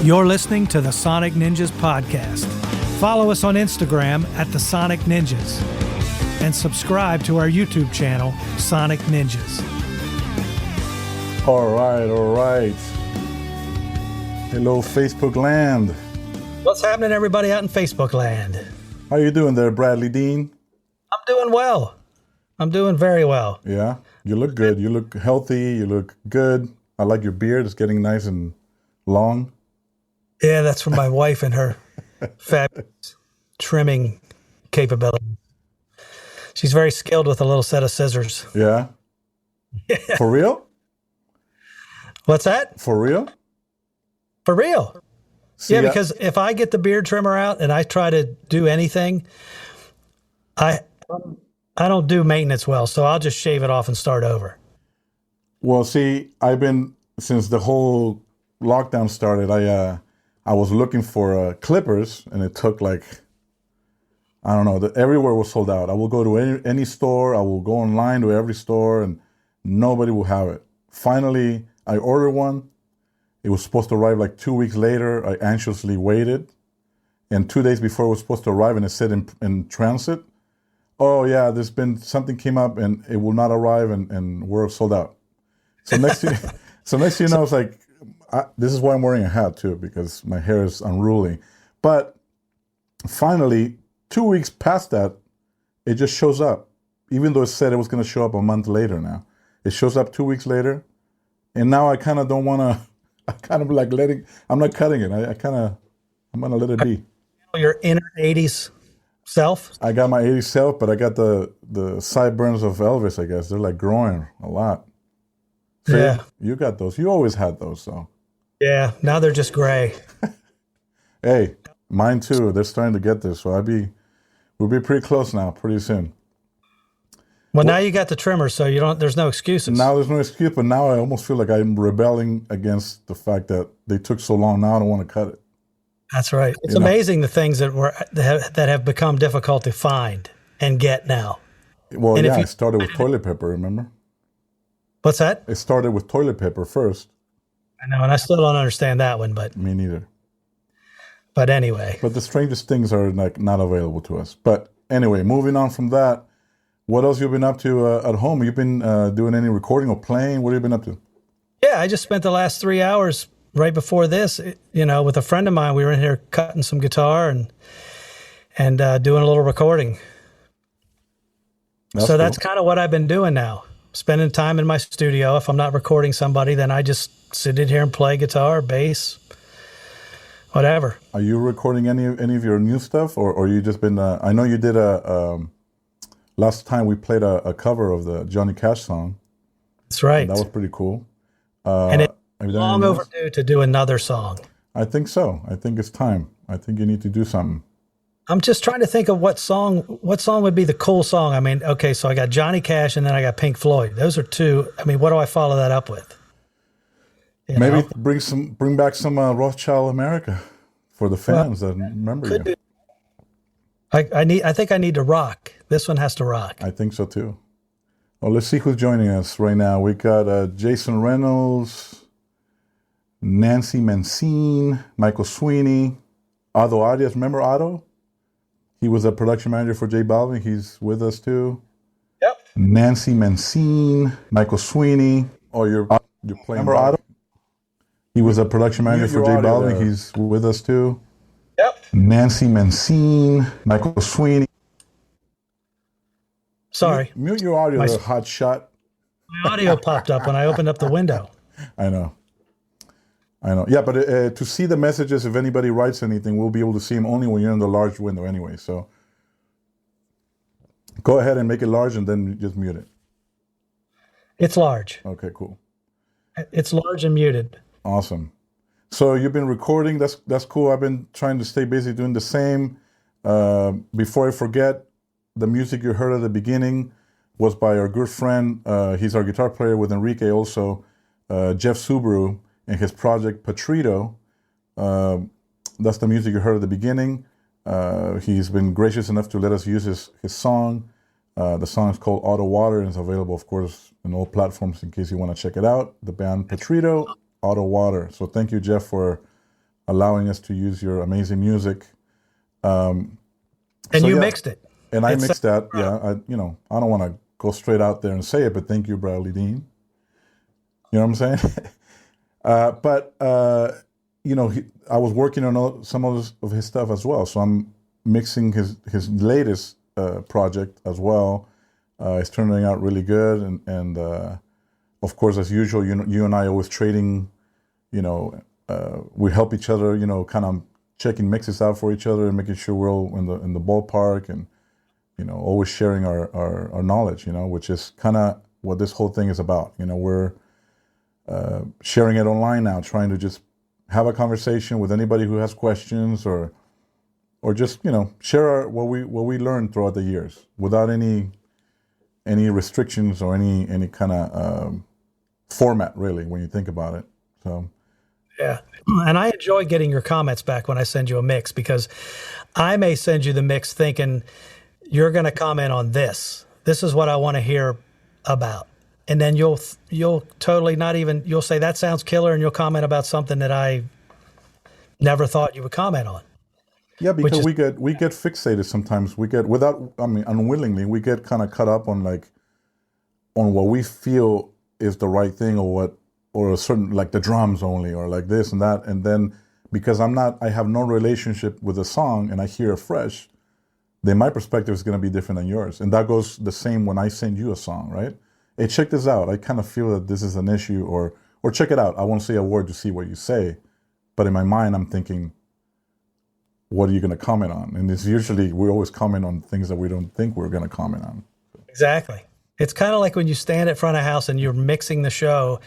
You're listening to the Sonic Ninjas podcast. Follow us on Instagram at the Sonic Ninjas and subscribe to our YouTube channel, Sonic Ninjas. All right. Hello, Facebook land. What's happening, everybody out in Facebook land? How you doing there, Bradley Dean? I'm doing well. I'm doing very well. Yeah, you look good. You look healthy. You look good. I like your beard. It's getting nice and long. Yeah, that's from my wife and her fabulous trimming capability. She's very skilled with a little set of scissors. Yeah? For real? What's that? For real? For real. See, yeah, because if I get the beard trimmer out and I try to do anything, I don't do maintenance well, so I'll just shave it off and start over. Well, see, since the whole lockdown started, I was looking for clippers, and it took I don't know, everywhere was sold out. I will go to any store, I will go online to every store, and nobody will have it. Finally, I ordered one. It was supposed to arrive 2 weeks later. I anxiously waited, and 2 days before it was supposed to arrive, and it said in transit, oh yeah, something came up, and it will not arrive, and we're sold out. So next thing you know, it's this is why I'm wearing a hat too, because my hair is unruly. But finally, 2 weeks past that, it just shows up. Even though it said it was going to show up a month later now. It shows up 2 weeks later. And now I kind of don't want to, I'm not cutting it. I'm going to let it be. Your inner 80s self? I got my 80s self, but I got the sideburns of Elvis, I guess. They're growing a lot. See, yeah. You got those. You always had those, so. Yeah, now they're just gray. Hey, mine too. They're starting to get this, so we'll be pretty close now, pretty soon. Well, now you got the trimmer, so there's no excuses. Now there's no excuse, but now I almost feel like I'm rebelling against the fact that they took so long. Now I don't want to cut it. That's right. It's amazing the things that have become difficult to find and get now. Well, and it started with toilet paper, remember? What's that? It started with toilet paper first. I know, and I still don't understand that one, but... Me neither. But anyway. But the strangest things are not available to us. But anyway, moving on from that, what else you've been up to at home? You've been doing any recording or playing? What have you been up to? Yeah, I just spent the last 3 hours right before this, with a friend of mine. We were in here cutting some guitar and doing a little recording. That's kind of what I've been doing now. Spending time in my studio. If I'm not recording somebody, then I just sit in here and play guitar, bass, whatever. Are you recording any of your new stuff, or you just been? I know you did last time we played a cover of the Johnny Cash song. That's right. That was pretty cool. And it's long overdue to do another song. I think so. I think it's time. I think you need to do something. I'm just trying to think of what song would be the cool song. I mean, okay, so I got Johnny Cash and then I got Pink Floyd. Those are two. I mean, what do I follow that up with? Maybe bring back some Rothschild America for the fans that remember you. I think I need to rock. This one has to rock. I think so too. Well, let's see who's joining us right now. We got Jason Reynolds, Nancy Mancine, Michael Sweeney, Otto Arias. Remember Otto? He was a production manager for J Balvin. He's with us too. Yep. Nancy Mancine, Michael Sweeney. Oh, you're playing. Remember Otto? He was a production manager for J Balvin. He's with us too. Yep. Nancy Mancine, Michael Sweeney. Sorry. Mute your audio, the hot shot. My audio popped up when I opened up the window. I know. Yeah, but to see the messages, if anybody writes anything, we'll be able to see them only when you're in the large window anyway. So go ahead and make it large and then just mute it. It's large. Okay, cool. It's large and muted. Awesome. So you've been recording. That's cool. I've been trying to stay busy doing the same. Before I forget, the music you heard at the beginning was by our good friend. He's our guitar player with Enrique also, Jeff Subaru. And his project, Patrito, that's the music you heard at the beginning. He's been gracious enough to let us use his song. The song is called Auto Water and is available, of course, in all platforms in case you want to check it out. The band Patrito, Auto Water. So thank you, Jeff, for allowing us to use your amazing music. And so you yeah, mixed it. and I It's mixed that. Yeah, I don't want to go straight out there and say it, but thank you, Bradley Dean. You know what I'm saying? But I was working on some of his stuff as well. So I'm mixing his latest project as well. It's turning out really good, and of course, as usual, you and I always trading. We help each other. Kind of checking mixes out for each other and making sure we're all in the ballpark, and always sharing our knowledge. Which is kind of what this whole thing is about. We're sharing it online now, trying to just have a conversation with anybody who has questions, or just share what we learned throughout the years without any restrictions or any kind of format, really, when you think about it. So Yeah. And I enjoy getting your comments back when I send you a mix, because I may send you the mix thinking you're going to comment on this. This is what I want to hear about. And then you'll totally you'll say that sounds killer, and you'll comment about something that I never thought you would comment on. yeah, because we get fixated sometimes. We get unwillingly, we get kind of caught up on what we feel is the right thing, or a certain, like the drums only, or like this and that. And then because I have no relationship with the song, and I hear it fresh, then my perspective is going to be different than yours. And that goes the same when I send you a song, right? Hey, check this out. I kind of feel that this is an issue, or check it out. I won't say a word to see what you say, but in my mind, I'm thinking, what are you going to comment on? And it's usually, we always comment on things that we don't think we're going to comment on. Exactly. It's kind of like when you stand at front of house and you're mixing the show,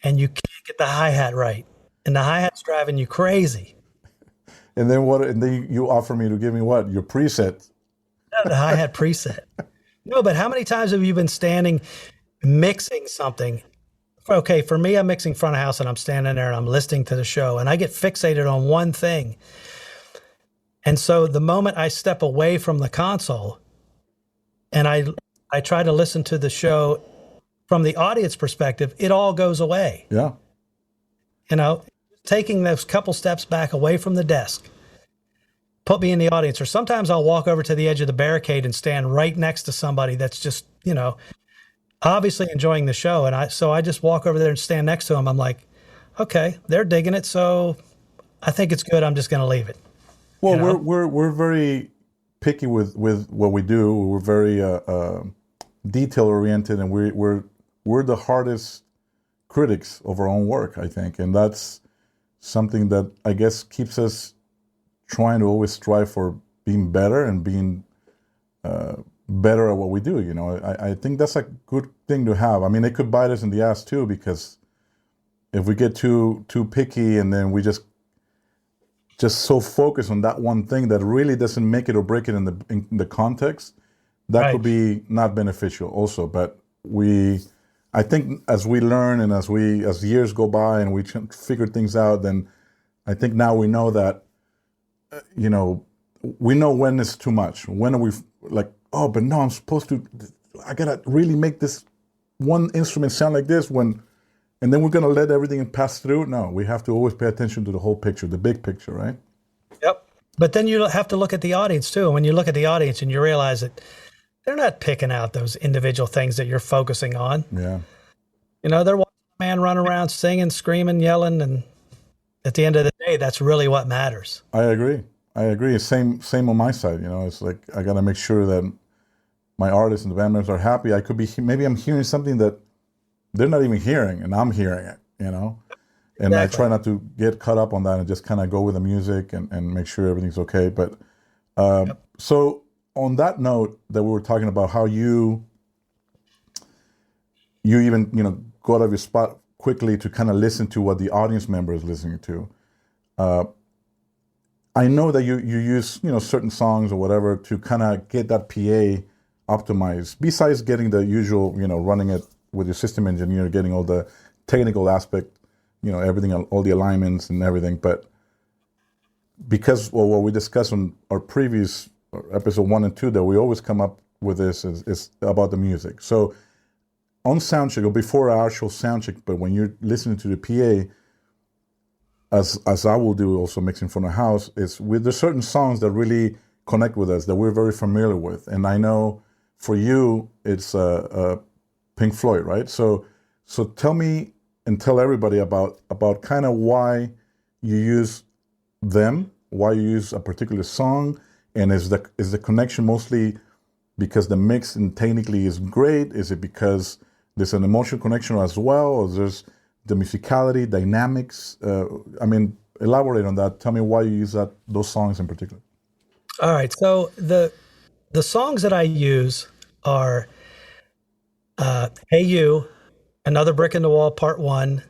and you can't get the hi-hat right, and the hi-hat's driving you crazy. And then what? And then you offer me to give me what? Your preset. The hi-hat preset. No, but how many times have you been standing mixing something? Okay, for me, I'm mixing front of house, and I'm standing there and I'm listening to the show, and I get fixated on one thing. And so the moment I step away from the console and I try to listen to the show from the audience perspective, it all goes away. Yeah. Taking those couple steps back away from the desk, put me in the audience. Or sometimes I'll walk over to the edge of the barricade and stand right next to somebody that's just, obviously enjoying the show. And I just walk over there and stand next to them. I'm like, okay, they're digging it, so I think it's good. I'm just going to leave it. Well, we're very picky with what we do. We're very detail oriented, and we're the hardest critics of our own work, I think, and that's something that I guess keeps us trying to always strive for being better and being better at what we do. I think that's a good thing to have. I mean, it could bite us in the ass too, because if we get too picky, and then we just so focused on that one thing that really doesn't make it or break it in the context, that Right. could be not beneficial also. But I think as we learn, and as years go by and we figure things out, then I think now we know that, we know when it's too much. When are we like, oh, but no, I gotta really make this one instrument sound like this, and then we're gonna let everything pass through. No, we have to always pay attention to the whole picture, the big picture, right? Yep. But then you have to look at the audience too. And when you look at the audience and you realize that they're not picking out those individual things that you're focusing on. Yeah. They're watching a man run around singing, screaming, yelling, and at the end of the day, that's really what matters. I agree. Same on my side. It's like I got to make sure that my artists and the band members are happy. Maybe I'm hearing something that they're not even hearing, and I'm hearing it. And Exactly. I try not to get caught up on that and just kind of go with the music and make sure everything's okay. But so on that note, that we were talking about how you even go out of your spot quickly to kind of listen to what the audience member is listening to. I know that you use certain songs or whatever to kind of get that PA optimized. Besides getting the usual running it with your system engineer, getting all the technical aspect, everything, all the alignments and everything. But because what we discussed on our previous episode 1 and 2, that we always come up with this is about the music. So on soundcheck, or before our actual soundcheck, but when you're listening to the PA, as I will do also mixing from the house, is with there's certain songs that really connect with us that we're very familiar with, and I know for you it's Pink Floyd, right? So tell me and tell everybody about kind of why you use them, why you use a particular song, and is the connection mostly because the mix and technically is great? Is it because there's an emotional connection as well, or there's the musicality, dynamics? I mean, elaborate on that. Tell me why you use those songs in particular. All right. So the songs that I use are "Hey You," "Another Brick in the Wall" Part One,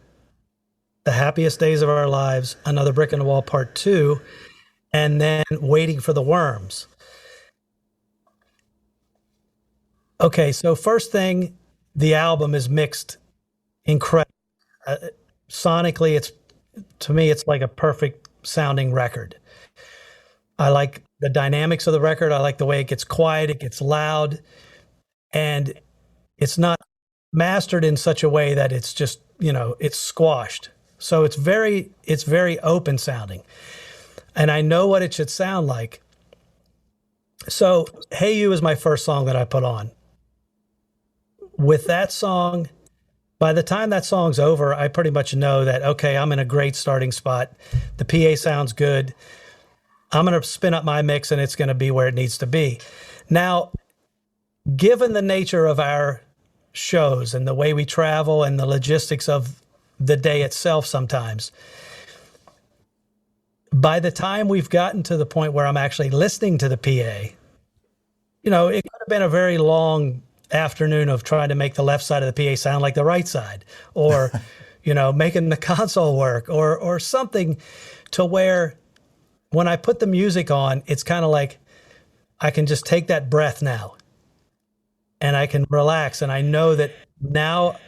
"The Happiest Days of Our Lives," "Another Brick in the Wall" Part Two, and then "Waiting for the Worms." Okay. So first thing, the album is mixed incredible. Uh, Sonically, to me, it's like a perfect sounding record. I like the dynamics of the record. I like the way it gets quiet, it gets loud, and it's not mastered in such a way that it's just, it's squashed. So it's very open sounding. And I know what it should sound like. So Hey You is my first song that I put on. With that song, by the time that song's over, I pretty much know that, okay, I'm in a great starting spot. The PA sounds good. I'm going to spin up my mix and it's going to be where it needs to be. Now, given the nature of our shows and the way we travel and the logistics of the day itself sometimes, by the time we've gotten to the point where I'm actually listening to the PA, it could have been a very long afternoon of trying to make the left side of the PA sound like the right side, or, making the console work, or something, to where when I put the music on, it's kind of like I can just take that breath now and I can relax. And I know that now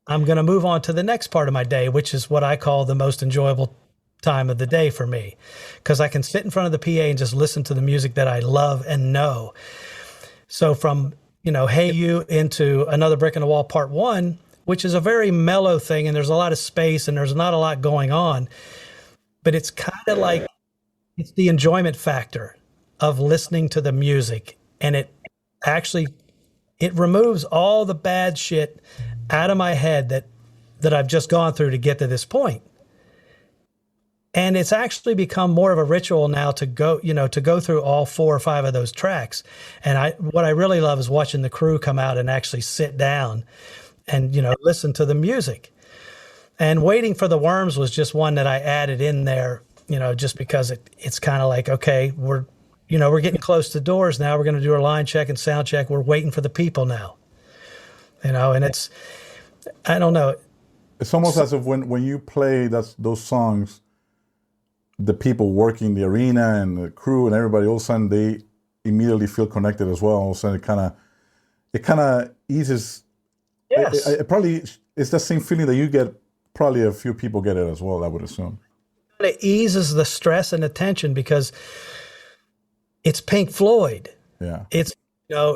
I'm going to move on to the next part of my day, which is what I call the most enjoyable time of the day for me, because I can sit in front of the PA and just listen to the music that I love and know. So from, Hey You into Another Brick in the Wall Part One, which is a very mellow thing, and there's a lot of space and there's not a lot going on, but it's kind of like, it's the enjoyment factor of listening to the music, and it removes all the bad shit out of my head that I've just gone through to get to this point. And it's actually become more of a ritual now to go through all 4 or 5 of those tracks. And what I really love is watching the crew come out and actually sit down and, listen to the music. And Waiting for the Worms was just one that I added in there, just because it's kind of like, okay, we're getting close to doors now. We're going to do our line check and sound check. We're waiting for the people now, and I don't know. It's almost as if when you play those songs, the people working the arena and the crew and everybody, all of a sudden they immediately feel connected as well. All of a sudden it kind of eases. Yes. It's the same feeling that you get. Probably a few people get it as well, I would assume. It eases the stress and the tension because it's Pink Floyd. Yeah. It's I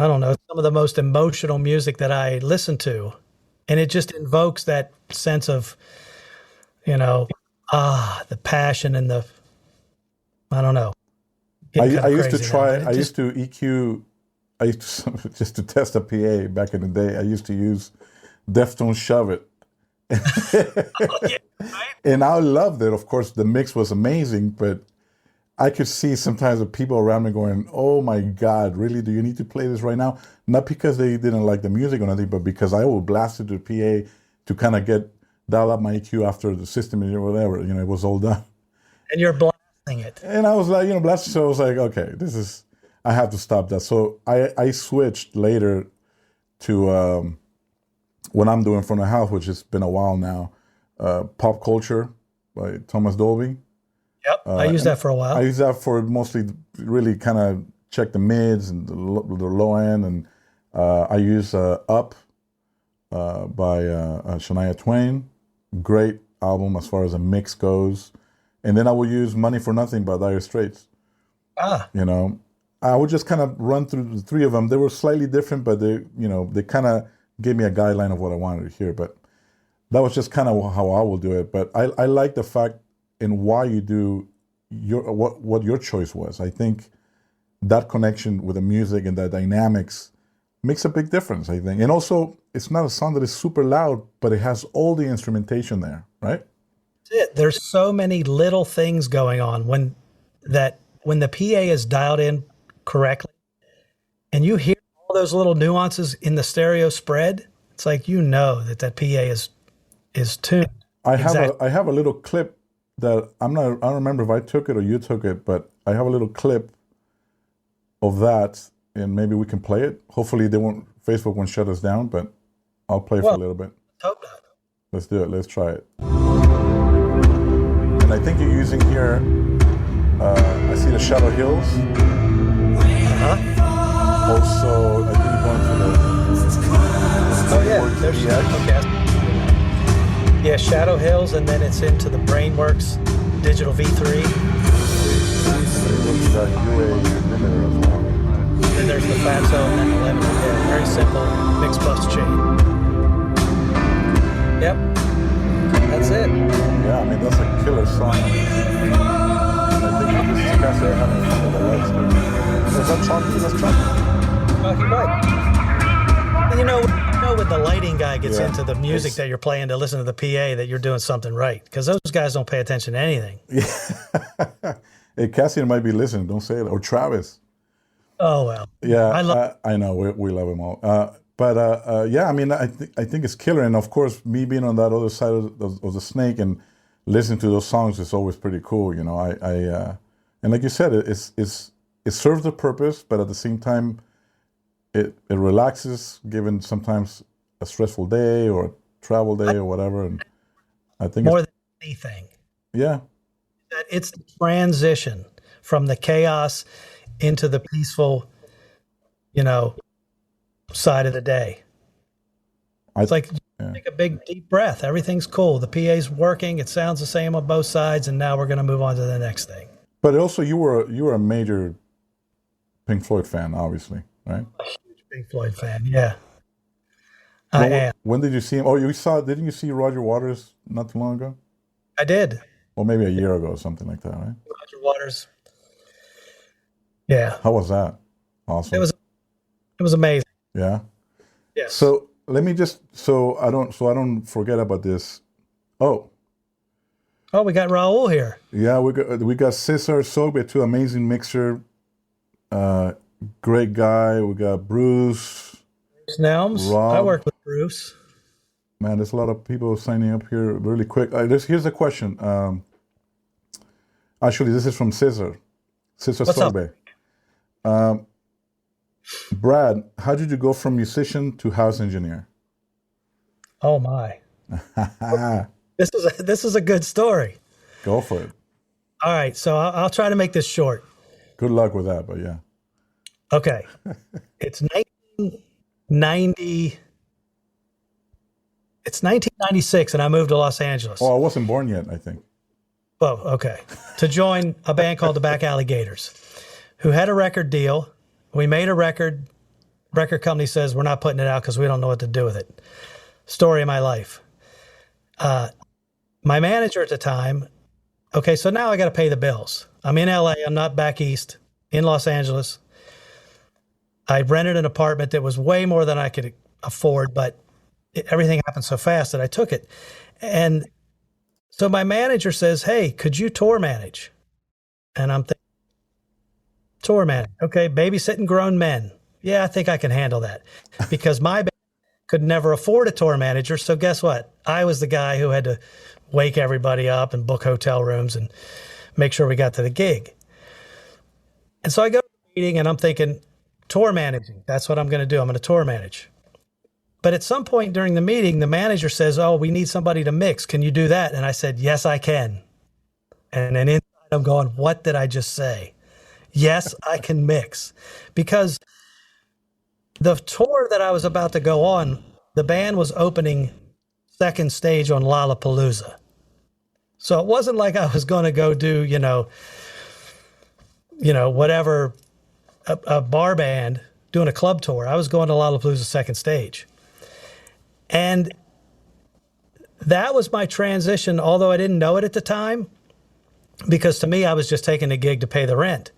don't know, some of the most emotional music that I listen to, and it just invokes that sense of, the passion and I don't know. I used to try. I used to EQ. I used to just to test a PA back in the day. I used to use Deftones Shove It. Yeah, right? And I loved it. Of course, the mix was amazing, but I could see sometimes the people around me going, "Oh my God, really? Do you need to play this right now?" Not because they didn't like the music or anything, but because I would blast it to the PA to kind of dial up my EQ after the system or whatever. It was all done. And you're blasting it. And I was like, blasting. So I was like, okay, I have to stop that. So I switched later to what I'm doing from the house, which has been a while now. Pop Culture by Thomas Dolby. Yep, I used that for a while. I use that for mostly really kind of check the mids and the low end, and I use Up by Shania Twain. Great album as far as a mix goes. And then I will use Money for Nothing by Dire Straits. I would just kind of run through the 3 of them. They were slightly different, but they kind of gave me a guideline of what I wanted to hear. But that was just kind of how I will do it. But I like the fact and why you do what your choice was. I think that connection with the music and the dynamics makes a big difference, I think. And also, it's not a song that is super loud, but it has all the instrumentation there, right? That's it. There's so many little things going on when the PA is dialed in correctly and you hear all those little nuances in the stereo spread. It's like that PA is tuned. I have a little clip that I don't remember if I took it or you took it, but I have a little clip of that, and maybe we can play it. Hopefully Facebook won't shut us down, but I'll play for a little bit. Hope not. Let's do it. Let's try it. And I think you're using here, I see the Shadow Hills. Also, I think you're going to there's yeah, Shadow Hills, and then it's into the Brainworks Digital V3. Then there's the Fatso and 11. Yeah, very simple mix bus chain. Yep, that's it. Yeah, I mean that's a killer song. I think this is Cassie having fun with the lights. Is that Chalky? That's Chalky. Chalky White. And you know when the lighting guy gets into the music that you're playing to listen to the PA that you're doing something right, because those guys don't pay attention to anything. Yeah. Hey, Cassian might be listening. Don't say it. Or Travis. Oh well. Yeah, I know we love them all. But yeah, I mean, I think it's killer. And of course, me being on that other side of the snake and listening to those songs is always pretty cool. You know, and like you said, it serves the purpose, but at the same time, it relaxes, given sometimes a stressful day or a travel day or whatever. And I think more than anything, yeah, it's the transition from the chaos into the peaceful, side of the day. It's like take a big deep breath. Everything's cool. The PA's working. It sounds the same on both sides, and now we're going to move on to the next thing. But also, you were a major Pink Floyd fan, obviously, right? A huge Pink Floyd fan. Yeah, I am. When did you see him? Oh, didn't you see Roger Waters not too long ago? I did. Or maybe a year ago or something like that, right? Roger Waters. Yeah. How was that? Awesome. It was amazing. Yeah. Yeah. So let me just so I don't forget about this. Oh, we got Raul here. Yeah, we got Cesar Sogbe, too, amazing mixer, great guy. We got Bruce Nelms. Rob. I worked with Bruce. Man, there's a lot of people signing up here really quick. Here's a question. Actually, this is from Cesar Sogbe. Brad, how did you go from musician to house engineer? Oh my! This is a good story. Go for it. All right, so I'll try to make this short. Good luck with that, but yeah. Okay, it's 1990. It's 1996, and I moved to Los Angeles. Oh, I wasn't born yet, I think. Oh, okay. To join a band called the Back Alligators, who had a record deal. We made a record. Record company says we're not putting it out because we don't know what to do with it. Story of my life. My manager at the time. Okay, so now I got to pay the bills. I'm in LA. I'm not back east in Los Angeles. I rented an apartment that was way more than I could afford, but everything happened so fast that I took it. And so my manager says, "Hey, could you tour manage?" And I'm thinking, tour manage. Okay, babysitting grown men. Yeah, I think I can handle that. Because my band could never afford a tour manager. So guess what? I was the guy who had to wake everybody up and book hotel rooms and make sure we got to the gig. And so I go to the meeting and I'm thinking, tour managing. That's what I'm going to do. I'm going to tour manage. But at some point during the meeting, the manager says, "Oh, we need somebody to mix. Can you do that?" And I said, "Yes, I can." And then inside I'm going, what did I just say? Yes, I can mix. Because the tour that I was about to go on, the band was opening second stage on Lollapalooza. So it wasn't like I was going to go do, whatever, a bar band doing a club tour. I was going to Lollapalooza second stage. And that was my transition, although I didn't know it at the time, because to me, I was just taking a gig to pay the rent.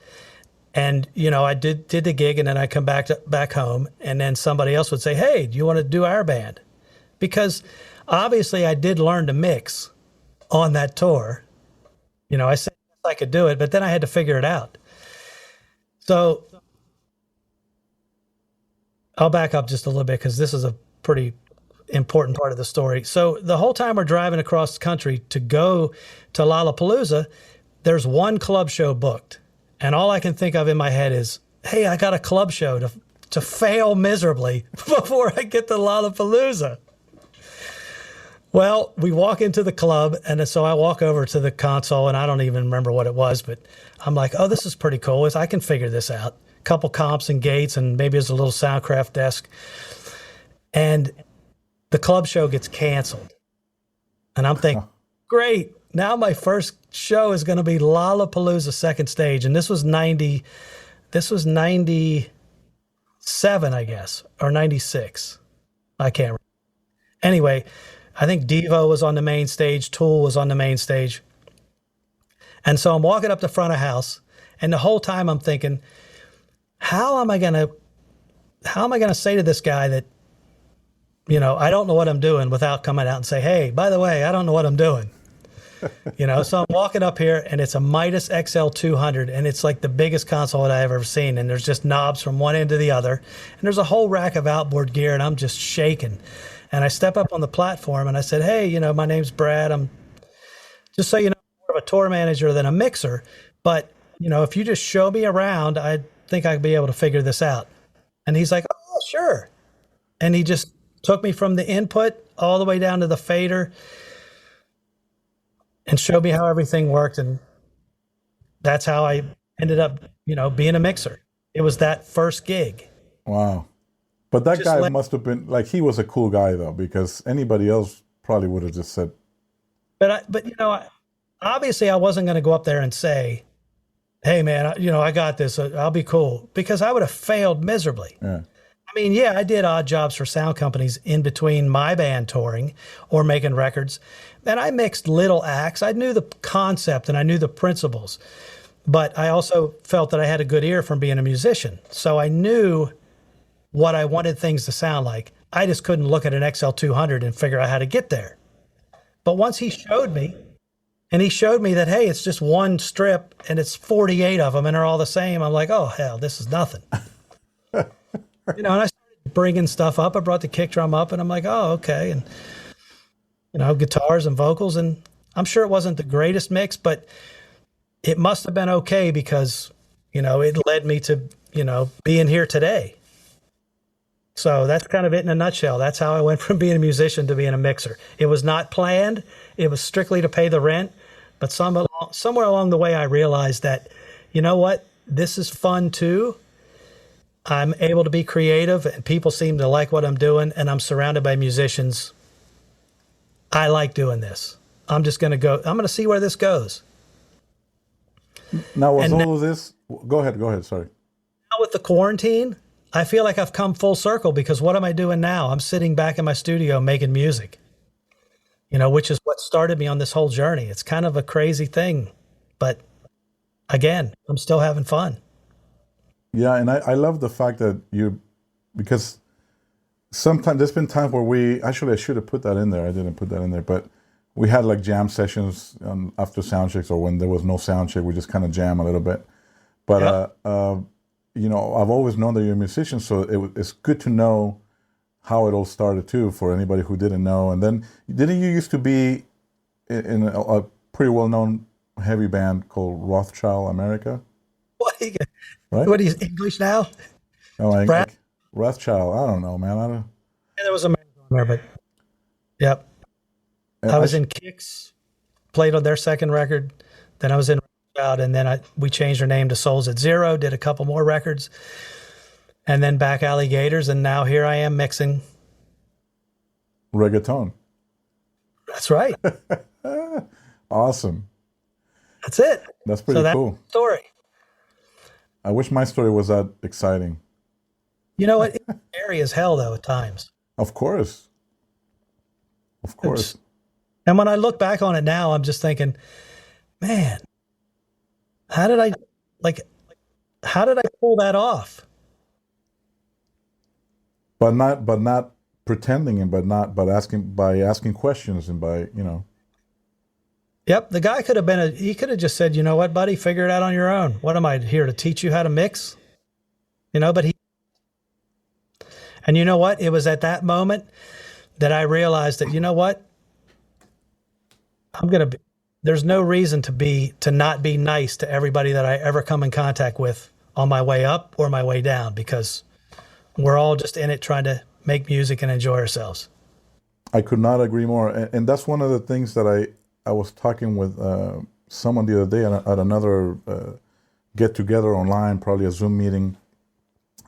And, I did the gig, and then I come back home, and then somebody else would say, hey, do you want to do our band? Because obviously I did learn to mix on that tour. I said I could do it, but then I had to figure it out. So I'll back up just a little bit because this is a pretty important part of the story. So the whole time we're driving across the country to go to Lollapalooza, there's one club show booked. And all I can think of in my head is, hey, I got a club show to fail miserably before I get to Lollapalooza. Well, we walk into the club, and so I walk over to the console, and I don't even remember what it was, but I'm like, oh, this is pretty cool. I can figure this out. A couple comps and gates, and maybe there's a little Soundcraft desk. And the club show gets canceled. And I'm thinking, great. Now my first show is going to be Lollapalooza second stage. And this was 97, I guess, or 96. I can't remember. Anyway, I think Devo was on the main stage. Tool was on the main stage. And so I'm walking up the front of house, and the whole time I'm thinking, how am I going to say to this guy that, I don't know what I'm doing without coming out and say, hey, by the way, I don't know what I'm doing. So I'm walking up here, and it's a Midas XL200, and it's like the biggest console that I've ever seen. And there's just knobs from one end to the other. And there's a whole rack of outboard gear, and I'm just shaking. And I step up on the platform, and I said, hey, my name's Brad. I'm just so you know, more of a tour manager than a mixer. But, if you just show me around, I think I'd be able to figure this out. And he's like, oh, sure. And he just took me from the input all the way down to the fader and showed me how everything worked. And that's how I ended up, being a mixer. It was that first gig. Wow. But that guy must have been, he was a cool guy, though, because anybody else probably would have just said. But obviously I wasn't going to go up there and say, hey, man, I got this. I'll be cool. Because I would have failed miserably. Yeah. I did odd jobs for sound companies in between my band touring or making records. And I mixed little acts. I knew the concept and I knew the principles. But I also felt that I had a good ear from being a musician. So I knew what I wanted things to sound like. I just couldn't look at an XL200 and figure out how to get there. But once he showed me that, hey, it's just one strip and it's 48 of them and they're all the same, I'm like, oh, hell, this is nothing. And I started bringing stuff up. I brought the kick drum up, and I'm like, oh, okay. And, guitars and vocals. And I'm sure it wasn't the greatest mix, but it must have been okay because, it led me to, being here today. So that's kind of it in a nutshell. That's how I went from being a musician to being a mixer. It was not planned. It was strictly to pay the rent. But somewhere along the way, I realized that, you know what? This is fun too. I'm able to be creative, and people seem to like what I'm doing, and I'm surrounded by musicians. I like doing this. I'm going to see where this goes. Now, all of this, go ahead, sorry. Now with the quarantine, I feel like I've come full circle because what am I doing now? I'm sitting back in my studio making music, which is what started me on this whole journey. It's kind of a crazy thing, but again, I'm still having fun. Yeah, and I love the fact that because sometimes there's been times where I should have put that in there. I didn't put that in there, but we had jam sessions after sound checks, or when there was no sound check, we just kind of jam a little bit. But I've always known that you're a musician, so it's good to know how it all started too, for anybody who didn't know. And then, didn't you used to be in a pretty well-known heavy band called Rothschild America? Right? What is English now? Oh, Rothschild. I don't know, man. Yeah, there was a man on there, but yep. I was in Kicks, played on their second record. Then I was in Rothschild, and then we changed our name to Souls at Zero. Did a couple more records, and then back Alligators, and now here I am mixing reggaeton. That's right. Awesome. That's it. That's pretty cool. That's the story. I wish my story was that exciting. You know what? It's scary as hell, though, at times. Of course. And when I look back on it now, I'm just thinking, man, how did I like how did I pull that off? But not pretending, and but asking questions, and by Yep, the guy could have been he could have just said, "You know what, buddy, figure it out on your own. What am I here to teach you how to mix?" But and you know what? It was at that moment that I realized that, you know what? I'm going to be, there's no reason to not be nice to everybody that I ever come in contact with on my way up or my way down, because we're all just in it trying to make music and enjoy ourselves. I could not agree more. And that's one of the things that I was talking with someone the other day at another get together online, probably a Zoom meeting,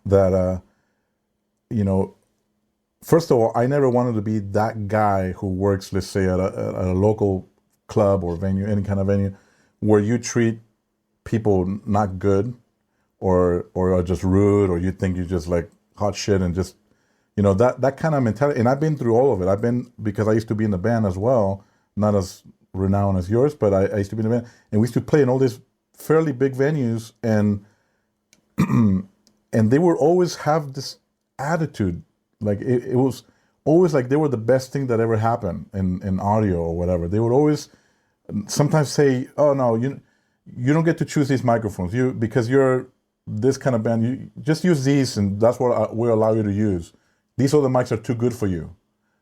that first of all, I never wanted to be that guy who works, let's say, at a local club or venue, any kind of venue, where you treat people not good, or are just rude, or you think you're just like hot shit, and just that kind of mentality. And I've been through all of it. Because I used to be in the band as well, not as renowned as yours, but I used to be in the band, and we used to play in all these fairly big venues, and and they would always have this attitude, like it was always like they were the best thing that ever happened in audio or whatever. They would always sometimes say, "Oh no, you don't get to choose these microphones. Because you're this kind of band, you just use these, and that's what we allow you to use. These other mics are too good for you."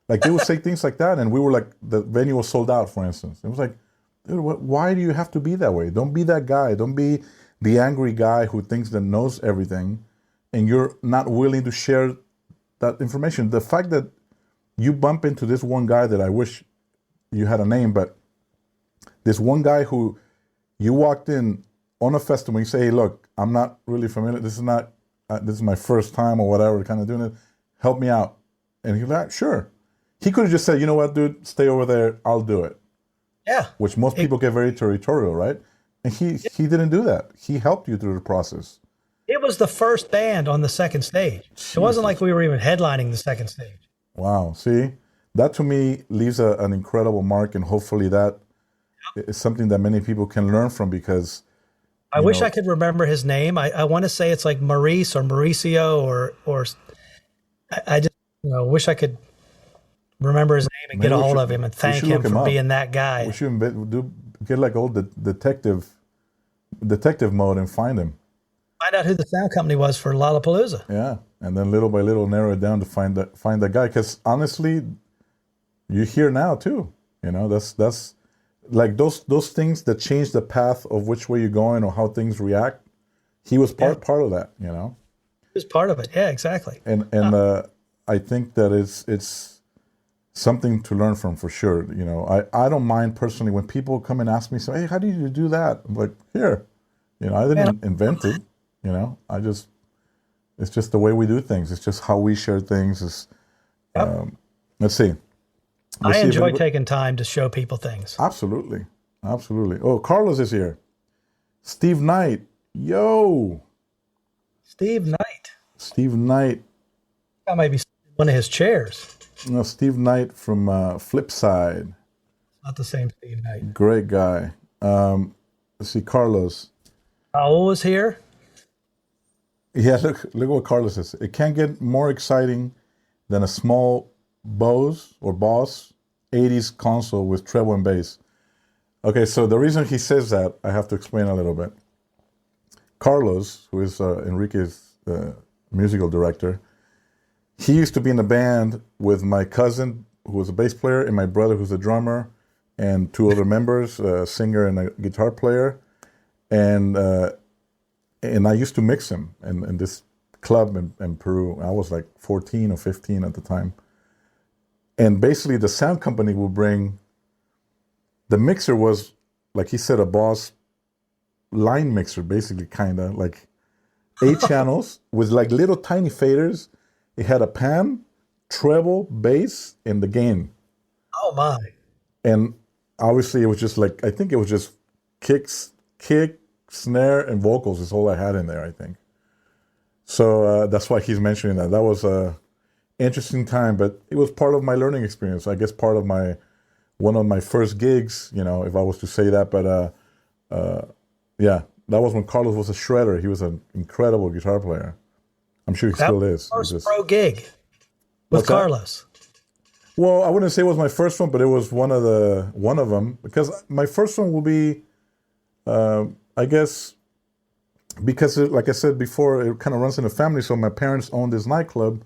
Like they would say things like that, and we were like, the venue was sold out, for instance. It was like, dude, why do you have to be that way? Don't be that guy. Don't be the angry guy who thinks that knows everything, and you're not willing to share that information. The fact that you bump into this one guy that I wish you had a name, but this one guy who you walked in on a festival, you say, "Hey, look, I'm not really familiar. This is my first time or whatever, kind of doing it. Help me out." And he's like, "Sure." He could have just said, "You know what, dude, stay over there. I'll do it." Yeah. Which most people get very territorial, right? And he didn't do that. He helped you through the process. It was the first band on the second stage. It wasn't like we were even headlining the second stage. Wow. See, that to me leaves an incredible mark, and hopefully that is something that many people can learn from, because I wish I could remember his name. I want to say it's like Maurice or Mauricio or I just wish I could remember his name and get a hold of him and thank him for being that guy. We should get like old detective mode and find him. Find out who the sound company was for Lollapalooza. Yeah, and then little by little narrow it down to find that guy. Because honestly, you're here now too. That's like those things that change the path of which way you're going or how things react. He was part of that. He was part of it. Yeah, exactly. And I think that it's something to learn from, for sure. I don't mind personally when people come and ask me, "Hey, how did you do that?" I'm like, "Here, I didn't invent it. It's just the way we do things. It's just how we share things." Let's see. I enjoy taking time to show people things. Absolutely. Oh, Carlos is here. Steve Knight. Yo. Steve Knight. I might be one of his chairs. No, Steve Knight from Flipside. Not the same Steve Knight. Great guy. Let's see, Carlos. Raul was here. Yeah, look what Carlos says. It can't get more exciting than a small Boss 80s console with treble and bass. Okay, so the reason he says that, I have to explain a little bit. Carlos, who is Enrique's musical director, he used to be in a band with my cousin, who was a bass player, and my brother, who's a drummer, and two other members, a singer and a guitar player. And I used to mix him in this club in Peru. I was like 14 or 15 at the time. And basically the sound company would bring, the mixer was, like he said, a Boss line mixer, basically, kind of like 8 channels with like little tiny faders. It had a pan, treble, bass, and the gain. Oh my. And obviously it was just like, I think it was just kick, snare, and vocals is all I had in there, I think. So that's why he's mentioning that. That was a interesting time, but it was part of my learning experience. I guess part of my one of my first gigs, if I was to say that. But yeah, that was when Carlos was a shredder. He was an incredible guitar player. I'm sure he That still was is. your He's first just- pro gig with What's that? Carlos. Well, I wouldn't say it was my first one, but it was one of them, because my first one will be, I guess, because like I said before, it kind of runs in the family. So my parents owned this nightclub,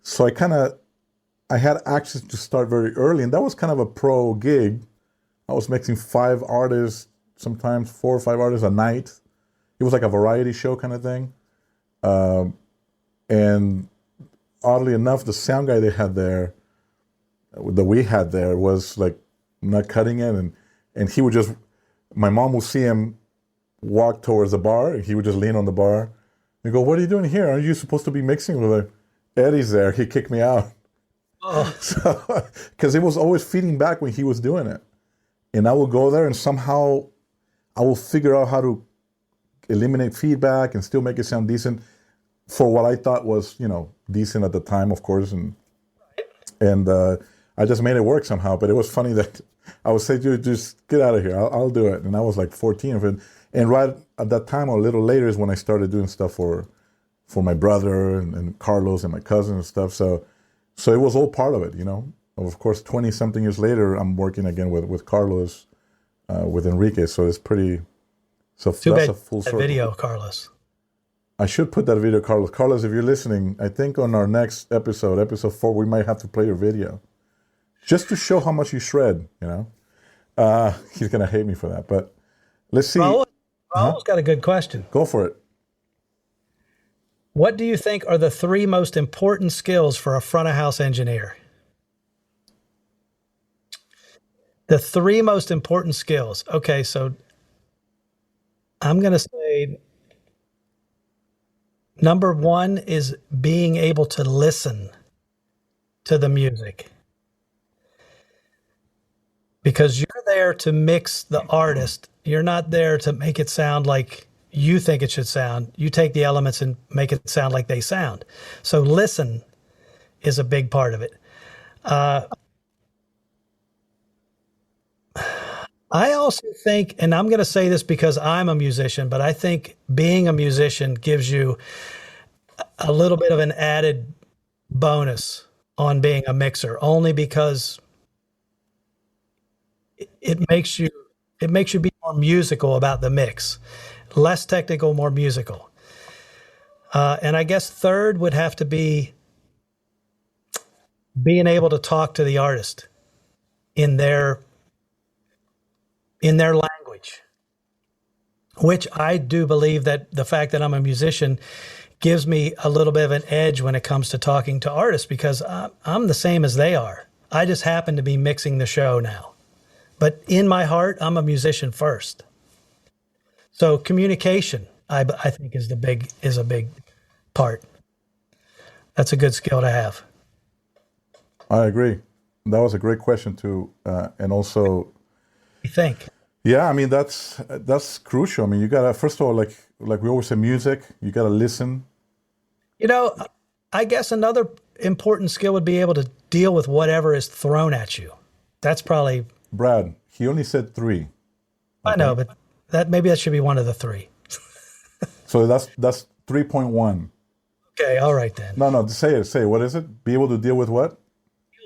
so I had access to start very early, and that was kind of a pro gig. I was mixing 5 artists, sometimes 4 or 5 artists a night. It was like a variety show kind of thing. And oddly enough, the sound guy they had there, that we had there, was like not cutting it, and he would just, my mom would see him walk towards the bar, and he would just lean on the bar and go, "What are you doing here? Aren't you supposed to be mixing?" We're like, "Eddie's there." He kicked me out. Oh, So, because it was always feeding back when he was doing it, and I will go there and somehow I will figure out how to eliminate feedback and still make it sound decent for what I thought was, decent at the time, of course, and I just made it work somehow. But it was funny that I would say, "Dude, just get out of here. I'll do it." And I was like 14 of it. And right at that time, or a little later, is when I started doing stuff for my brother and Carlos and my cousin and stuff. So it was all part of it, Of course, 20 something years later, I'm working again with Carlos, with Enrique. So it's pretty. So too that's bad a full that circle. video, Carlos. I should put that video, Carlos. Carlos, if you're listening, I think on our next episode 4, we might have to play your video, just to show how much you shred. He's gonna hate me for that, but let's see. Raul's got a good question. Go for it. What do you think are the 3 most important skills for a front of house engineer? The 3 most important skills. Okay, so I'm going to say number 1 is being able to listen to the music. Because you're there to mix the artist. You're not there to make it sound like you think it should sound. You take the elements and make it sound like they sound. So listen is a big part of it. I also think, and I'm going to say this because I'm a musician, but I think being a musician gives you a little bit of an added bonus on being a mixer, only because it makes you be more musical about the mix, less technical, more musical. And I guess third would have to be being able to talk to the artist in their language, which I do believe that the fact that I'm a musician gives me a little bit of an edge when it comes to talking to artists, because I'm the same as they are. I just happen to be mixing the show now. But in my heart, I'm a musician first. So communication, I think, is a big part. That's a good skill to have. I agree. That was a great question too, and also, You think? yeah, I mean that's crucial. I mean, you gotta, first of all, like we always say, music. You gotta listen. I guess another important skill would be able to deal with whatever is thrown at you. That's probably. Brad, he only said 3. I know, but that should be one of the 3. So that's 3.1. Okay, all right then. No, say it. Say it. What is it? Be able to deal with what?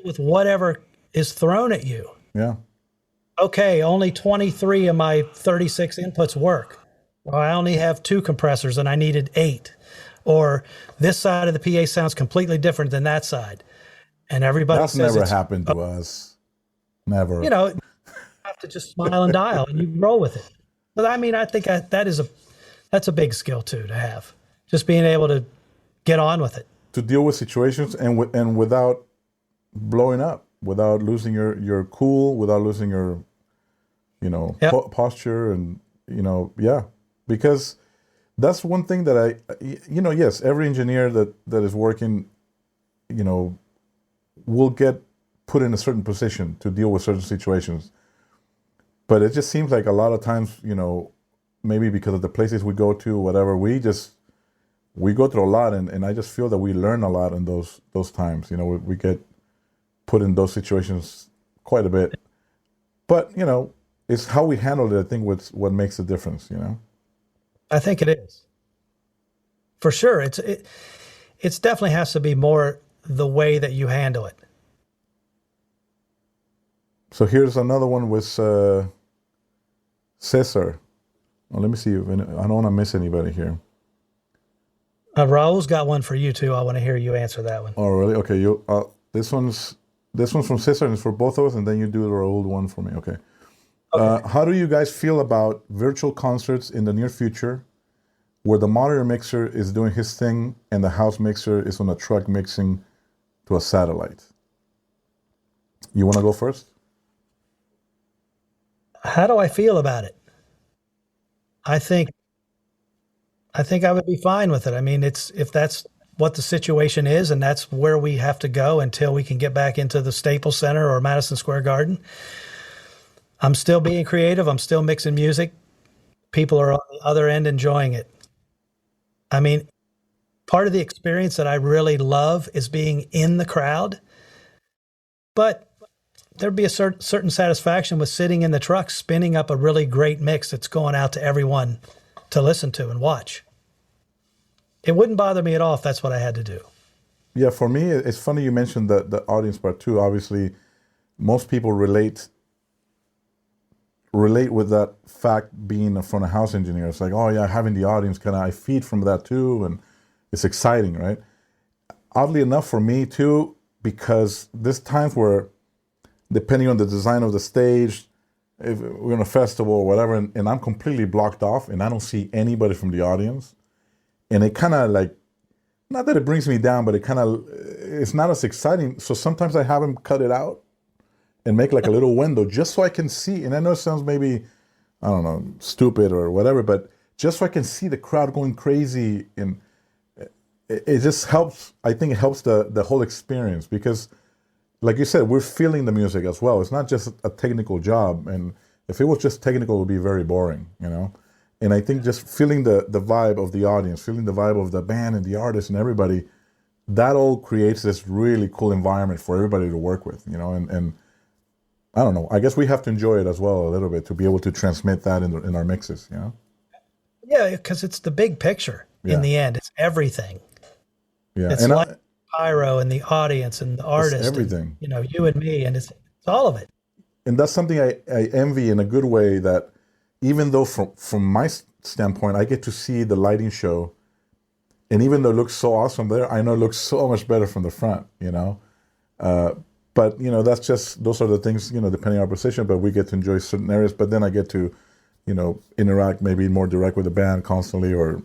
With whatever is thrown at you. Yeah. Okay, only 23 of my 36 inputs work. Well, I only have 2 compressors and I needed 8. Or this side of the PA sounds completely different than that side. And everybody That's says never happened to us. Never. you have to just smile and dial and you roll with it. But I mean, I think that's a big skill too to have. Just being able to get on with it. To deal with situations and without blowing up, without losing your cool, without losing your Yep. posture, and yeah, because that's one thing that yes, every engineer that is working, will get put in a certain position to deal with certain situations. But it just seems like a lot of times, maybe because of the places we go to, whatever, we go through a lot, and I just feel that we learn a lot in those times. We get put in those situations quite a bit. But it's how we handle it. I think what's what makes the difference. I think it is. For sure. It's definitely has to be more the way that you handle it. So here's another one with Cesar. Well, let me see. I don't want to miss anybody here. Raul's got one for you too. I want to hear you answer that one. Oh, really? Okay. This one's from Cesar and it's for both of us, and then you do the old one for me. Okay. How do you guys feel about virtual concerts in the near future, where the monitor mixer is doing his thing and the house mixer is on a truck mixing to a satellite? You want to go first? How do I feel about it? I think I would be fine with it. I mean, if that's what the situation is and that's where we have to go until we can get back into the Staples Center or Madison Square Garden. I'm still being creative. I'm still mixing music. People are on the other end enjoying it. I mean, part of the experience that I really love is being in the crowd, but there'd be a certain satisfaction with sitting in the truck, spinning up a really great mix that's going out to everyone to listen to and watch. It wouldn't bother me at all if that's what I had to do. Yeah, for me, it's funny you mentioned the audience part too. Obviously, most people relate with that fact being a front of house engineer. It's like, oh yeah, having the audience, I feed from that too, and it's exciting, right? Oddly enough for me too, because there's times where, depending on the design of the stage, if we're in a festival or whatever, and I'm completely blocked off and I don't see anybody from the audience, and it kind of like, not that it brings me down, but it's not as exciting. So sometimes I have them cut it out and make like a little window just so I can see. And I know it sounds maybe, I don't know, stupid or whatever, but just so I can see the crowd going crazy. And it just helps. I think it helps the whole experience because, like you said, we're feeling the music as well. It's not just a technical job. And if it was just technical, it would be very boring, And I think just feeling the vibe of the audience, feeling the vibe of the band and the artist and everybody, that all creates this really cool environment for everybody to work with, and I don't know. I guess we have to enjoy it as well a little bit to be able to transmit that in our mixes, Yeah, because it's the big picture in the end. It's everything. Yeah, it's and like pyro and the audience and the artist. Everything. And, you and me, and it's all of it. And that's something I envy in a good way, that even though from my standpoint, I get to see the lighting show, and even though it looks so awesome there, I know it looks so much better from the front, But, that's just, those are the things, depending on our position, but we get to enjoy certain areas. But then I get to, interact maybe more direct with the band constantly, or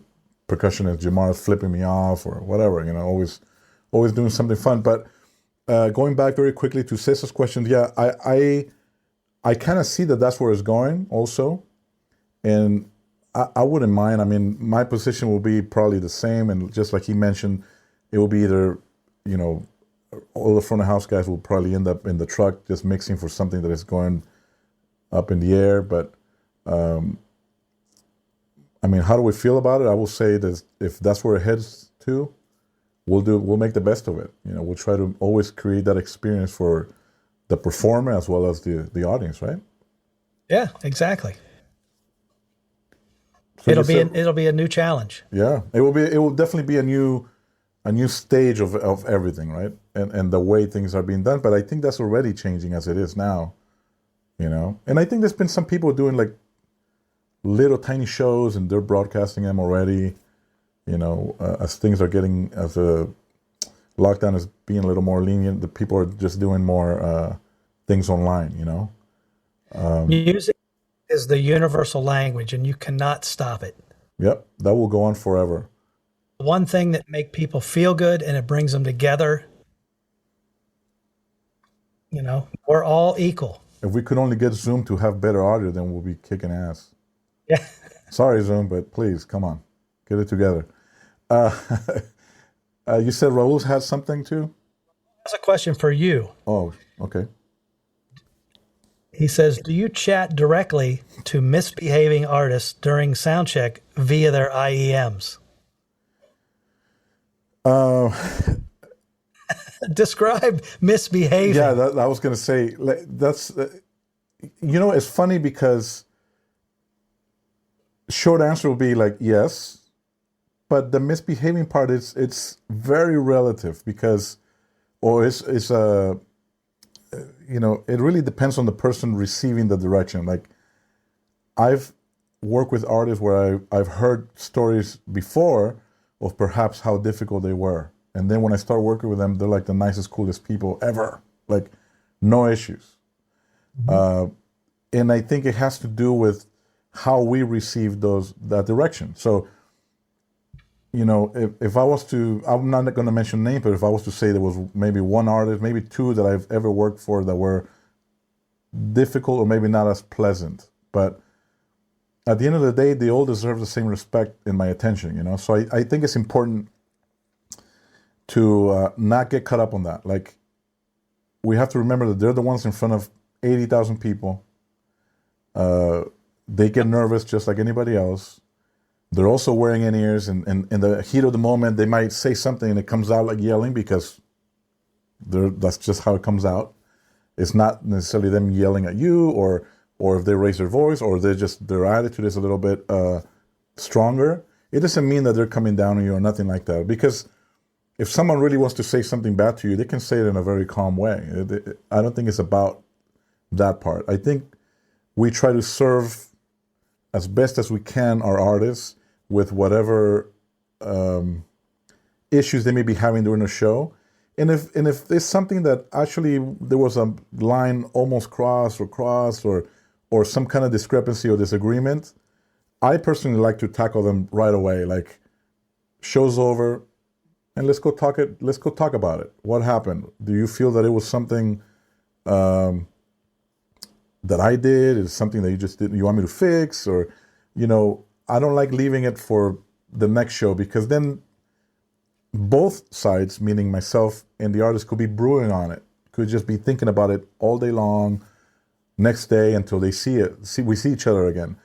percussionist Jamar's flipping me off or whatever, always doing something fun. But going back very quickly to Cesar's question, yeah, I kind of see that that's where it's going also. And I wouldn't mind. I mean, my position will be probably the same. And just like he mentioned, it will be either, all the front of house guys will probably end up in the truck just mixing for something that is going up in the air. But, I mean, how do we feel about it? I will say that if that's where it heads to, we'll make the best of it. We'll try to always create that experience for the performer as well as the audience, right? Yeah, exactly. So it'll be a new challenge. Yeah, it will definitely be a new stage of everything, right? And the way things are being done. But I think that's already changing as it is now, And I think there's been some people doing like little tiny shows and they're broadcasting them already, as things are getting, as the lockdown is being a little more lenient, the people are just doing more things online, Music is the universal language and you cannot stop it. Yep, that will go on forever. One thing that make people feel good and it brings them together. We're all equal. If we could only get Zoom to have better audio, then we'll be kicking ass. Yeah. Sorry, Zoom, but please, come on. Get it together. You said Raul's had something too? That's a question for you. Oh, okay. He says, do you chat directly to misbehaving artists during sound check via their IEMs? Describe misbehaving. Yeah, I was going to say, that's, It's funny because short answer will be like yes, but the misbehaving part is it's very relative because, or it's it really depends on the person receiving the direction. Like I've worked with artists where I've heard stories before of perhaps how difficult they were. And then when I start working with them, they're like the nicest, coolest people ever. Like no issues. And I think it has to do with how we receive that direction. So, if I was to, I'm not going to mention names, but if I was to say there was maybe one artist, maybe two that I've ever worked for that were difficult or maybe not as pleasant, but at the end of the day, they all deserve the same respect in my attention, So I think it's important to not get caught up on that. Like, we have to remember that they're the ones in front of 80,000 people. They get nervous just like anybody else. They're also wearing in-ears, and in the heat of the moment, they might say something and it comes out like yelling because that's just how it comes out. It's not necessarily them yelling at you or if they raise their voice or their attitude is a little bit stronger. It doesn't mean that they're coming down on you or nothing like that. Because if someone really wants to say something bad to you, they can say it in a very calm way. I don't think it's about that part. I think we try to serve as best as we can our artists with whatever issues they may be having during the show. And if there's something that actually there was a line almost crossed or some kind of discrepancy or disagreement, I personally like to tackle them right away. Like, show's over, and let's go talk about it. What happened? Do you feel that it was something that I did? Is something that you want me to fix? Or, I don't like leaving it for the next show because then both sides, meaning myself and the artist, could be brewing on it. Could just be thinking about it all day long, next day until they we see each other again.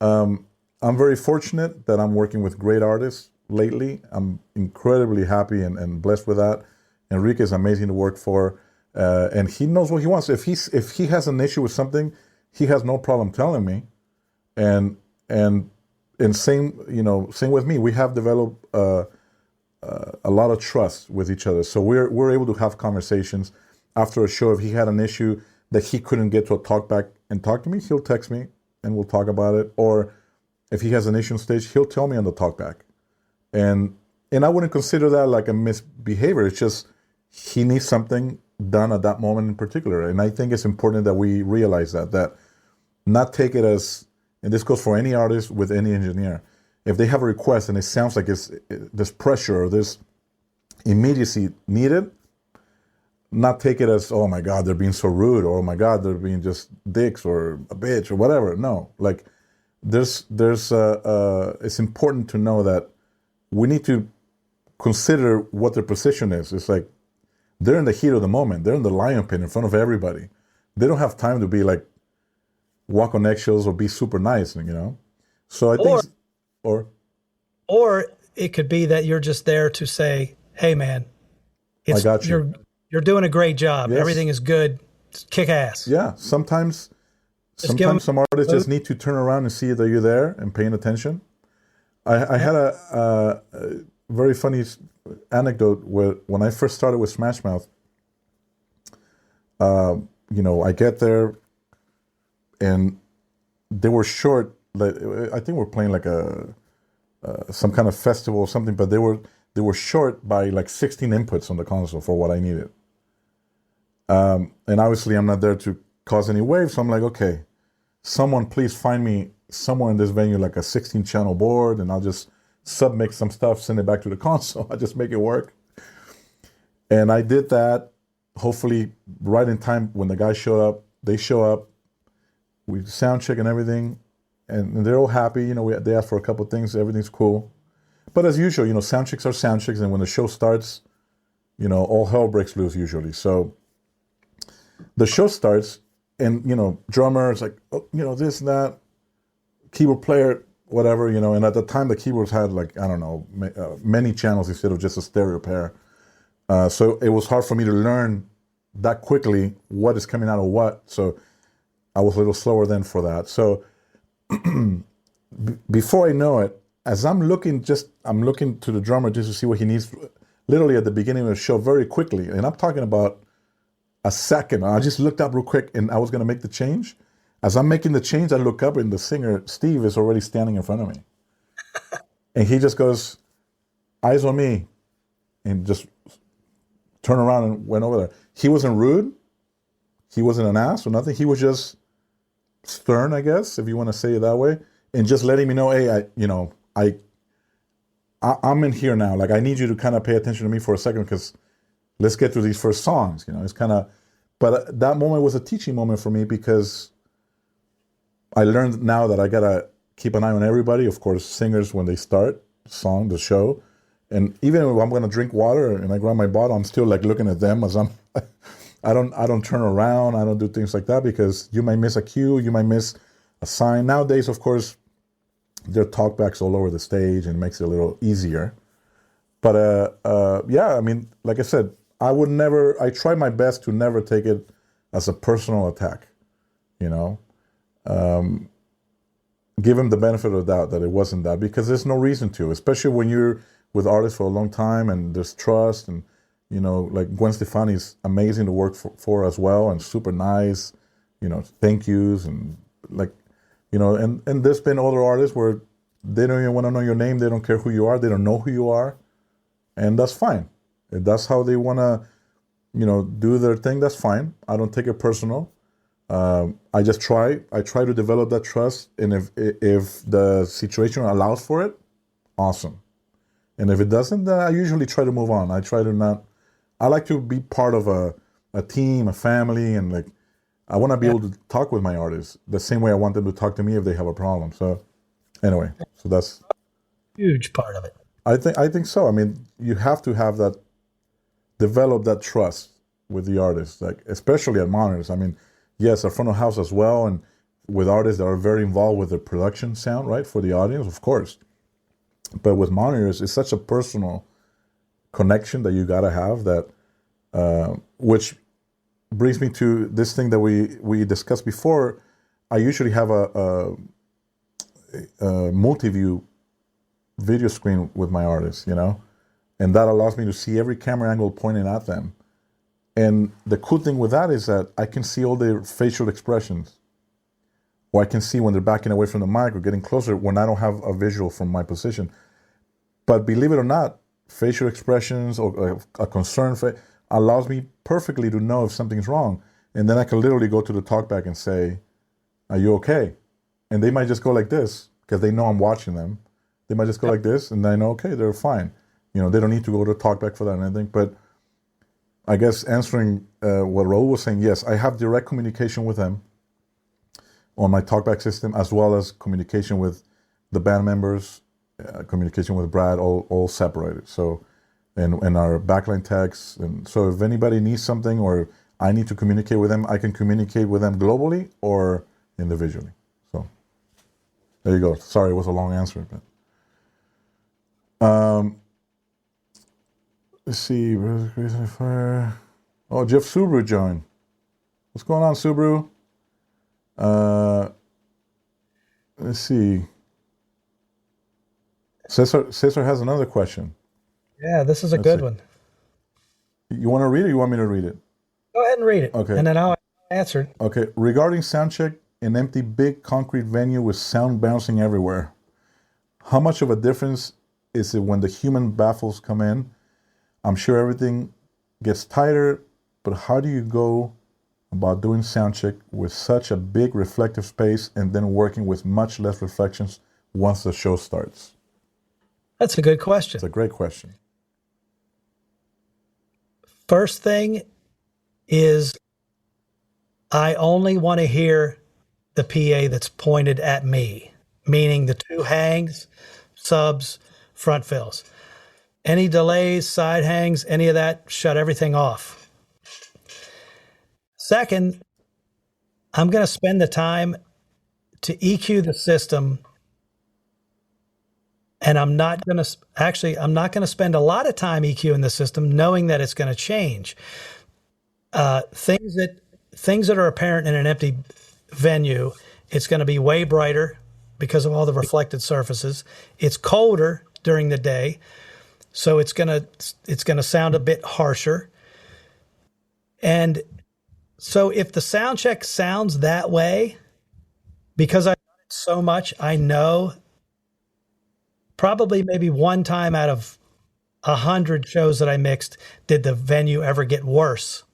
I'm very fortunate that I'm working with great artists lately. I'm incredibly happy and blessed with that. Enrique is amazing to work for, and he knows what he wants. If he has an issue with something, he has no problem telling me, and same with me. We have developed a lot of trust with each other, so we're able to have conversations after a show. If he had an issue that he couldn't get to a talk back and talk to me, he'll text me and we'll talk about it. Or if he has an issue on stage, he'll tell me on the talk back. And I wouldn't consider that like a misbehavior. It's just he needs something done at that moment in particular. And I think it's important that we realize that not take it as, and this goes for any artist with any engineer, if they have a request and it sounds like there's pressure or there's immediacy needed, not take it as, oh my God, they're being so rude, or oh my God, they're being just dicks or a bitch or whatever. No, like it's important to know that we need to consider what their position is. It's like they're in the heat of the moment. They're in the lion pit in front of everybody. They don't have time to be like walk on eggshells or be super nice, So I think, or it could be that you're just there to say, hey man, I got you. You're doing a great job. Yes. Everything is good. Just kick ass. Yeah. Sometimes some artists just need to turn around and see that you're there and paying attention. I had a very funny anecdote where when I first started with Smash Mouth, I get there and they were short. Like, I think we're playing like some kind of festival or something, but they were short by like 16 inputs on the console for what I needed. And obviously I'm not there to cause any waves, so I'm like, okay, someone please find me somewhere in this venue like a 16-channel board, and I'll just submix some stuff, send it back to the console. I just make it work. And I did that, hopefully right in time when the guys showed up. They show up, we sound check and everything, and they're all happy. They asked for a couple of things, everything's cool. But as usual, sound checks are sound checks, and when the show starts, all hell breaks loose usually. So the show starts, and drummer is like, oh, this and that, keyboard player, whatever, and at the time the keyboards had like, I don't know, many channels instead of just a stereo pair. So it was hard for me to learn that quickly what is coming out of what. So I was a little slower then for that. So before I know it, as I'm looking to the drummer just to see what he needs, literally at the beginning of the show very quickly. And I'm talking about a second. I just looked up real quick and I was going to make the change. As I'm making the change, I look up and the singer, Steve, is already standing in front of me. And he just goes, eyes on me, and just turned around and went over there. He wasn't rude. He wasn't an ass or nothing. He was just stern, I guess, if you want to say it that way, and just letting me know, hey, I'm in here now. Like, I need you to kind of pay attention to me for a second because let's get through these first songs. It's kind of, but that moment was a teaching moment for me because I learned now that I gotta keep an eye on everybody. Of course, singers when they start the show, and even if I'm gonna drink water and I grab my bottle, I'm still like looking at them as I'm. I don't turn around. I don't do things like that because you might miss a cue, you might miss a sign. Nowadays, of course, there are talkbacks all over the stage and it makes it a little easier. But yeah, I mean, like I said, I try my best to never take it as a personal attack, give him the benefit of the doubt that it wasn't that, because there's no reason to, especially when you're with artists for a long time and there's trust, and like Gwen Stefani's amazing to work for as well, and super nice, thank yous, and like, and there's been other artists where they don't even want to know your name, they don't care who you are, they don't know who you are, and that's fine. If that's how they want to, do their thing, that's fine. I don't take it personal. I try to develop that trust, and if the situation allows for it, awesome. And if it doesn't, then I usually try to move on. I like to be part of a team, a family, and like, I want to be able to talk with my artists the same way I want them to talk to me if they have a problem. So anyway, so that's huge part of it. I think so. I mean, you have to have that, develop that trust with the artists, like especially at monitors. I mean, yes, at front of house as well, and with artists that are very involved with the production sound, right, for the audience, of course. But with monitors, it's such a personal connection that you gotta have that, which brings me to this thing that we discussed before. I usually have a multi-view video screen with my artists, and that allows me to see every camera angle pointing at them. And the cool thing with that is that I can see all their facial expressions, or I can see when they're backing away from the mic or getting closer when I don't have a visual from my position. But believe it or not, facial expressions or a concern allows me perfectly to know if something's wrong. And then I can literally go to the talkback and say, are you okay? And they might just go like this because they know I'm watching them. They might just go like this, and I know, okay, they're fine. They don't need to go to talkback for that or anything. But I guess answering what Raul was saying, yes, I have direct communication with them on my talkback system, as well as communication with the band members, communication with Brad, all separated. So, and our backline texts. And so if anybody needs something or I need to communicate with them, I can communicate with them globally or individually. So there you go. Sorry, it was a long answer, but let's see. Oh, Jeff Subaru joined. What's going on, Subaru? Let's see. Cesar has another question. Yeah, this is a good one. You want to read it or you want me to read it? Go ahead and read it. Okay. And then I'll answer it. Okay. Regarding soundcheck, an empty big concrete venue with sound bouncing everywhere. How much of a difference is it when the human baffles come in? I'm sure everything gets tighter, but how do you go about doing sound check with such a big reflective space and then working with much less reflections once the show starts? That's a good question. It's a great question. First thing is I only want to hear the PA that's pointed at me, meaning the two hangs, subs, front fills. Any delays, side hangs, any of that, shut everything off. Second, I'm going to spend the time to EQ the system, and I'm not going to spend a lot of time EQing the system knowing that it's going to change. Things that are apparent in an empty venue, it's going to be way brighter because of all the reflected surfaces. It's colder during the day, so it's gonna sound a bit harsher. And so if the sound check sounds that way, because I've done it so much, I know probably maybe one time out of 100 shows that I mixed, did the venue ever get worse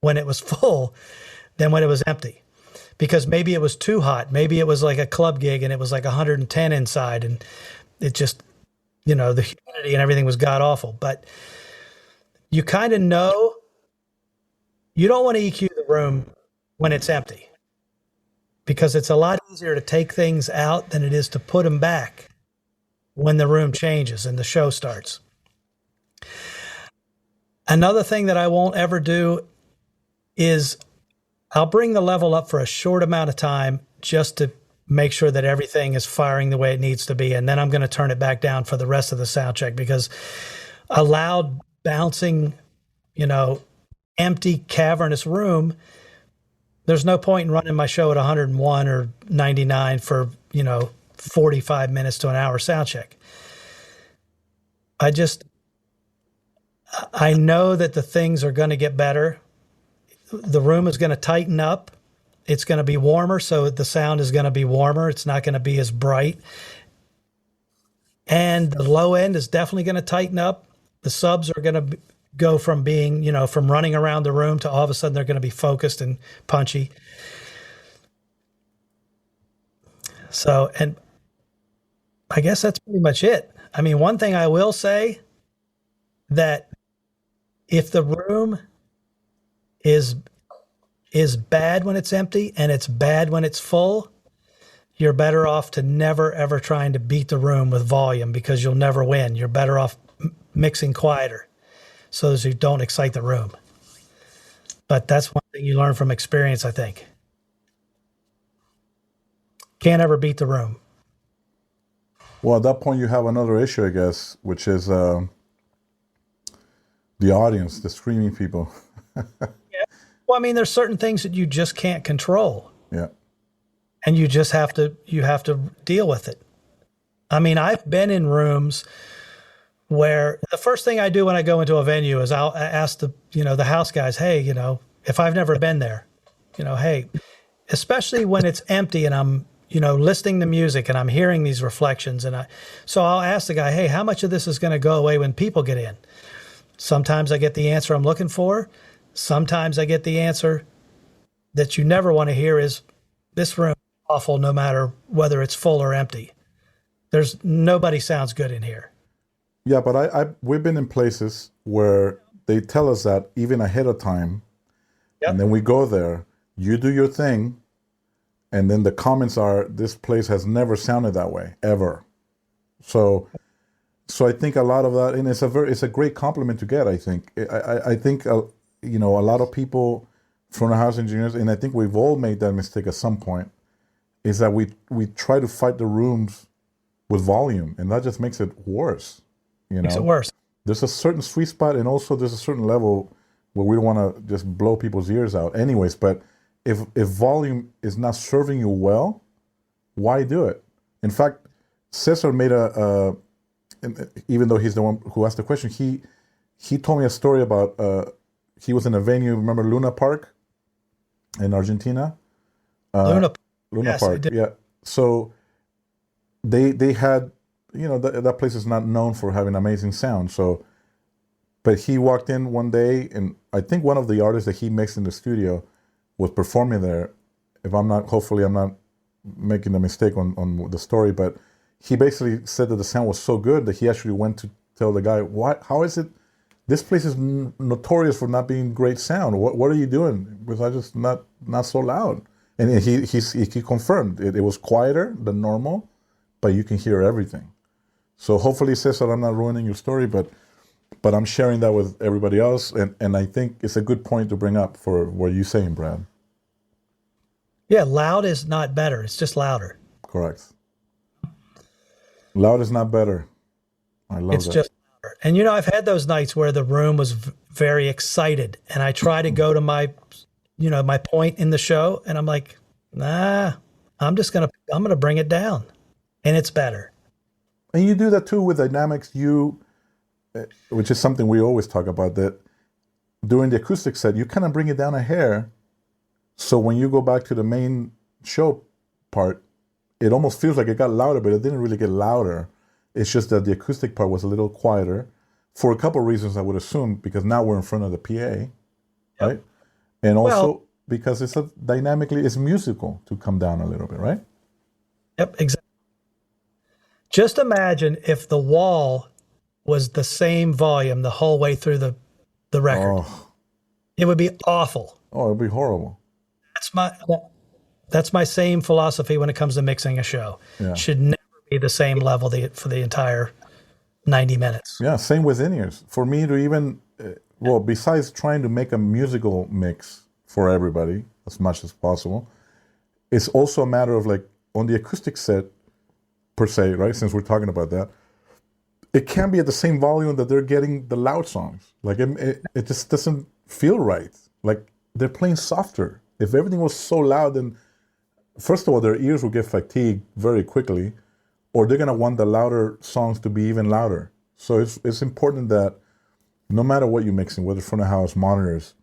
when it was full than when it was empty. Because maybe it was too hot. Maybe it was like a club gig and it was like 110 inside and it just, the humidity and everything was god awful. But you kind of know you don't want to EQ the room when it's empty, because it's a lot easier to take things out than it is to put them back when the room changes and the show starts. Another thing that I won't ever do is I'll bring the level up for a short amount of time just to make sure that everything is firing the way it needs to be. And then I'm going to turn it back down for the rest of the sound check, because a loud, bouncing, empty, cavernous room, there's no point in running my show at 101 or 99 for, 45 minutes to an hour sound check. I know that the things are going to get better. The room is going to tighten up. It's going to be warmer, so the sound is going to be warmer. It's not going to be as bright. And the low end is definitely going to tighten up. The subs are going to go from being, from running around the room to all of a sudden they're going to be focused and punchy. So, and I guess that's pretty much it. I mean, one thing I will say, that if the room is bad when it's empty and it's bad when it's full, you're better off to never, ever trying to beat the room with volume, because you'll never win. You're better off mixing quieter so as you don't excite the room. But that's one thing you learn from experience, I think. Can't ever beat the room. Well, at that point, you have another issue, I guess, which is the audience, the screaming people. Yeah. Well, I mean, there's certain things that you just can't control. Yeah. And you just have to deal with it. I mean, I've been in rooms where the first thing I do when I go into a venue is I'll ask the house guys, hey, if I've never been there, hey, especially when it's empty and I'm, listening to music and I'm hearing these reflections. So I'll ask the guy, hey, how much of this is going to go away when people get in? Sometimes I get the answer I'm looking for. Sometimes I get the answer that you never want to hear is, this room is awful no matter whether it's full or empty. Nobody sounds good in here. Yeah, but we've been in places where they tell us that even ahead of time, Yep. And then we go there, you do your thing, and then the comments are, this place has never sounded that way, ever. So I think a lot of that, and it's a great compliment to get, I think. I think, a lot of people, front of house engineers, and I think we've all made that mistake at some point, is that we try to fight the rooms with volume, and that just makes it worse. Makes it worse. There's a certain sweet spot, and also there's a certain level where we don't want to just blow people's ears out. Anyways, but if volume is not serving you well, why do it? In fact, Cesar made even though he's the one who asked the question, he told me a story about he was in a venue. Remember Luna Park in Argentina? Luna Park, I did. Yeah. So they had, that place is not known for having amazing sound. So, but he walked in one day, and I think one of the artists that he mixed in the studio was performing there. Hopefully I'm not making a mistake on the story, but he basically said that the sound was so good that he actually went to tell the guy, how is it, this place is notorious for not being great sound. What are you doing? Because I just not so loud. And he confirmed it was quieter than normal, but you can hear everything. So hopefully, Cesar, I'm not ruining your story, but I'm sharing that with everybody else, and I think it's a good point to bring up for what you're saying, Brad. Yeah, loud is not better. It's just louder. Correct. Loud is not better. I love that. It's just louder. And I've had those nights where the room was very excited, and I try to go to my, my point in the show, and I'm like, Nah, I'm gonna bring it down, and it's better. And you do that too with dynamics. Which is something we always talk about, that during the acoustic set, you kind of bring it down a hair. So when you go back to the main show part, it almost feels like it got louder, but it didn't really get louder. It's just that the acoustic part was a little quieter for a couple of reasons, I would assume, because now we're in front of the PA, right? And Well, also because it's musical to come down a little bit, right? yep, exactly. Just imagine if the wall was the same volume the whole way through the record. Oh, It would be awful. it'd be horrible. That's my that's my same philosophy when it comes to mixing a show. Yeah. Should never be the same level for the entire 90 minutes. Yeah, same with in-ears. For me to even, well, besides trying to make a musical mix for everybody as much as possible, it's also a matter of like on the acoustic set per se, right? Since we're talking about that, it can't be at the same volume that they're getting the loud songs. Like it just doesn't feel right. Like they're playing softer. If everything was so loud, then first of all, their ears will get fatigued very quickly, or they're gonna want the louder songs to be even louder. So it's important that no matter what you're mixing, whether front of house, monitors,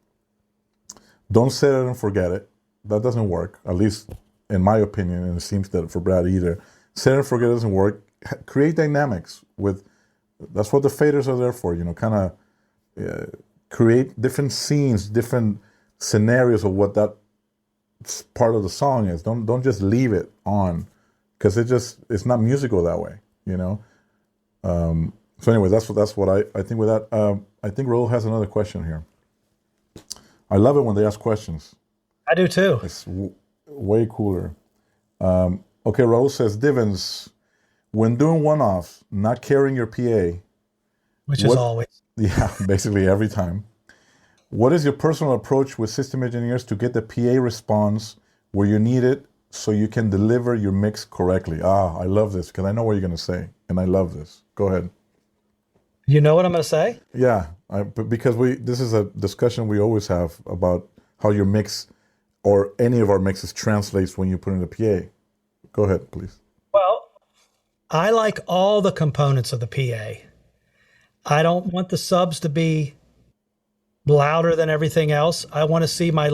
don't set it and forget it. That doesn't work, at least in my opinion, and it seems that for Brad either. Set it and forget doesn't work. Create dynamics with. That's what the faders are there for. Kind of create different scenes, different scenarios of what that part of the song is. Don't just leave it on, because it's not musical that way. So anyway, that's what I think with that. I think Raul has another question here. I love it when they ask questions. I do too. It's way cooler. Okay, Raul says, Divins, when doing one-offs, not carrying your PA, Which is always. yeah, basically every time. What is your personal approach with system engineers to get the PA response where you need it so you can deliver your mix correctly? I love this because I know what you're going to say, and I love this. Go ahead. You know what I'm going to say? Yeah, because this is a discussion we always have about how your mix or any of our mixes translates when you put in the PA. Go ahead, please. Well, I like all the components of the PA. I don't want the subs to be louder than everything else. I want to see my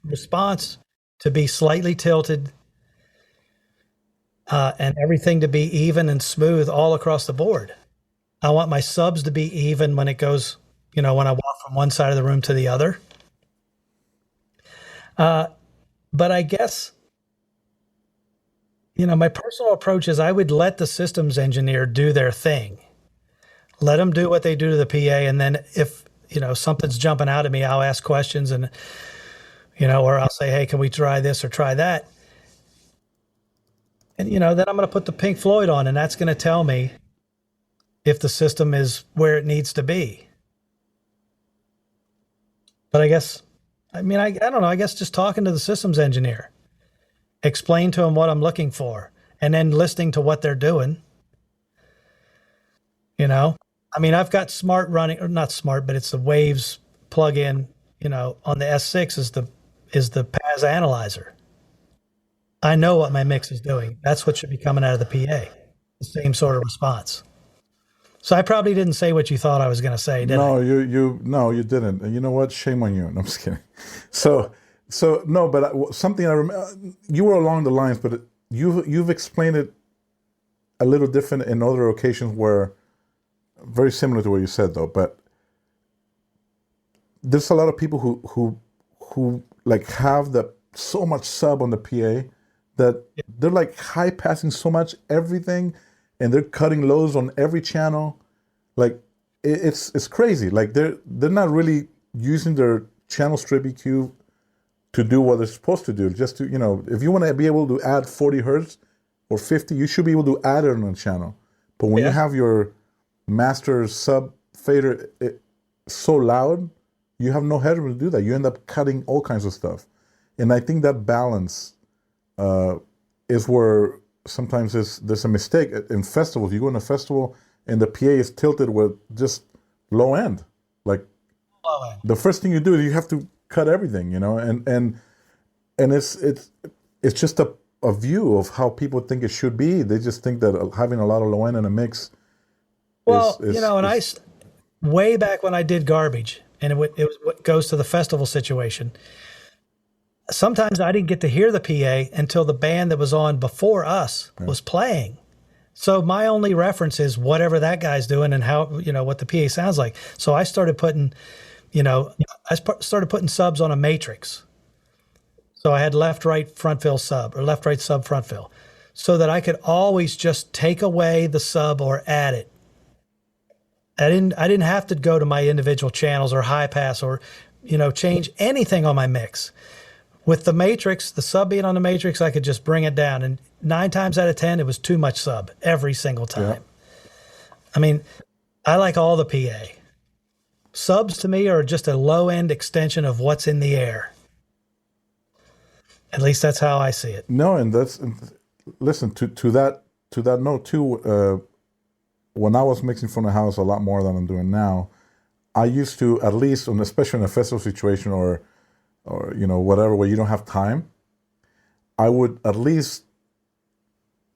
response to be slightly tilted, and everything to be even and smooth all across the board. I want my subs to be even when it goes, when I walk from one side of the room to the other. But I guess, my personal approach is I would let the systems engineer do their thing. Let them do what they do to the PA. And then if, something's jumping out at me, I'll ask questions and, or I'll say, hey, can we try this or try that? And, then I'm going to put the Pink Floyd on, and that's going to tell me if the system is where it needs to be. But I don't know. I guess just talking to the systems engineer, explain to them what I'm looking for, and then listening to what they're doing. I've got smart running, or not smart, but it's the Waves plug-in, on the S6 is the PAS analyzer. I know what my mix is doing. That's what should be coming out of the PA. The same sort of response. So I probably didn't say what you thought I was going to say, did I? No, you didn't. And you know what? Shame on you. No, I'm just kidding. So no, but something I remember, you were along the lines, but you've explained it a little different in other occasions where very similar to what you said though. But there's a lot of people who like have so much sub on the PA that they're like high passing so much everything, and they're cutting lows on every channel. Like it's crazy. Like they're not really using their channel strip EQ to do what they're supposed to do. Just to, if you want to be able to add 40 hertz or 50, you should be able to add it on a channel. But when you have your master sub fader so loud, you have no headroom to do that. You end up cutting all kinds of stuff. And I think that balance is where sometimes there's a mistake. In festivals, you go in a festival and the PA is tilted with just low end. Like Low end. the first thing you do is you have to cut everything, and and it's just a view of how people think it should be. They just think that having a lot of low end in a mix Well, is and way back when I did Garbage, and it was what goes to the festival situation. Sometimes I didn't get to hear the PA until the band that was on before us was playing. So my only reference is whatever that guy's doing and how, what the PA sounds like. So I started putting, started putting subs on a matrix. So I had left, right, front fill sub, or left, right, sub, front fill, so that I could always just take away the sub or add it. I didn't have to go to my individual channels or high pass or, change anything on my mix. With the matrix, the sub being on the matrix, I could just bring it down. And 9 times out of 10, it was too much sub every single time. Yeah. I mean, I like all the PA. Subs to me are just a low end extension of what's in the air. At least that's how I see it. No, and listen to that note too. When I was mixing from the house a lot more than I'm doing now, I used to, at least especially in a festival situation or whatever, where you don't have time, I would at least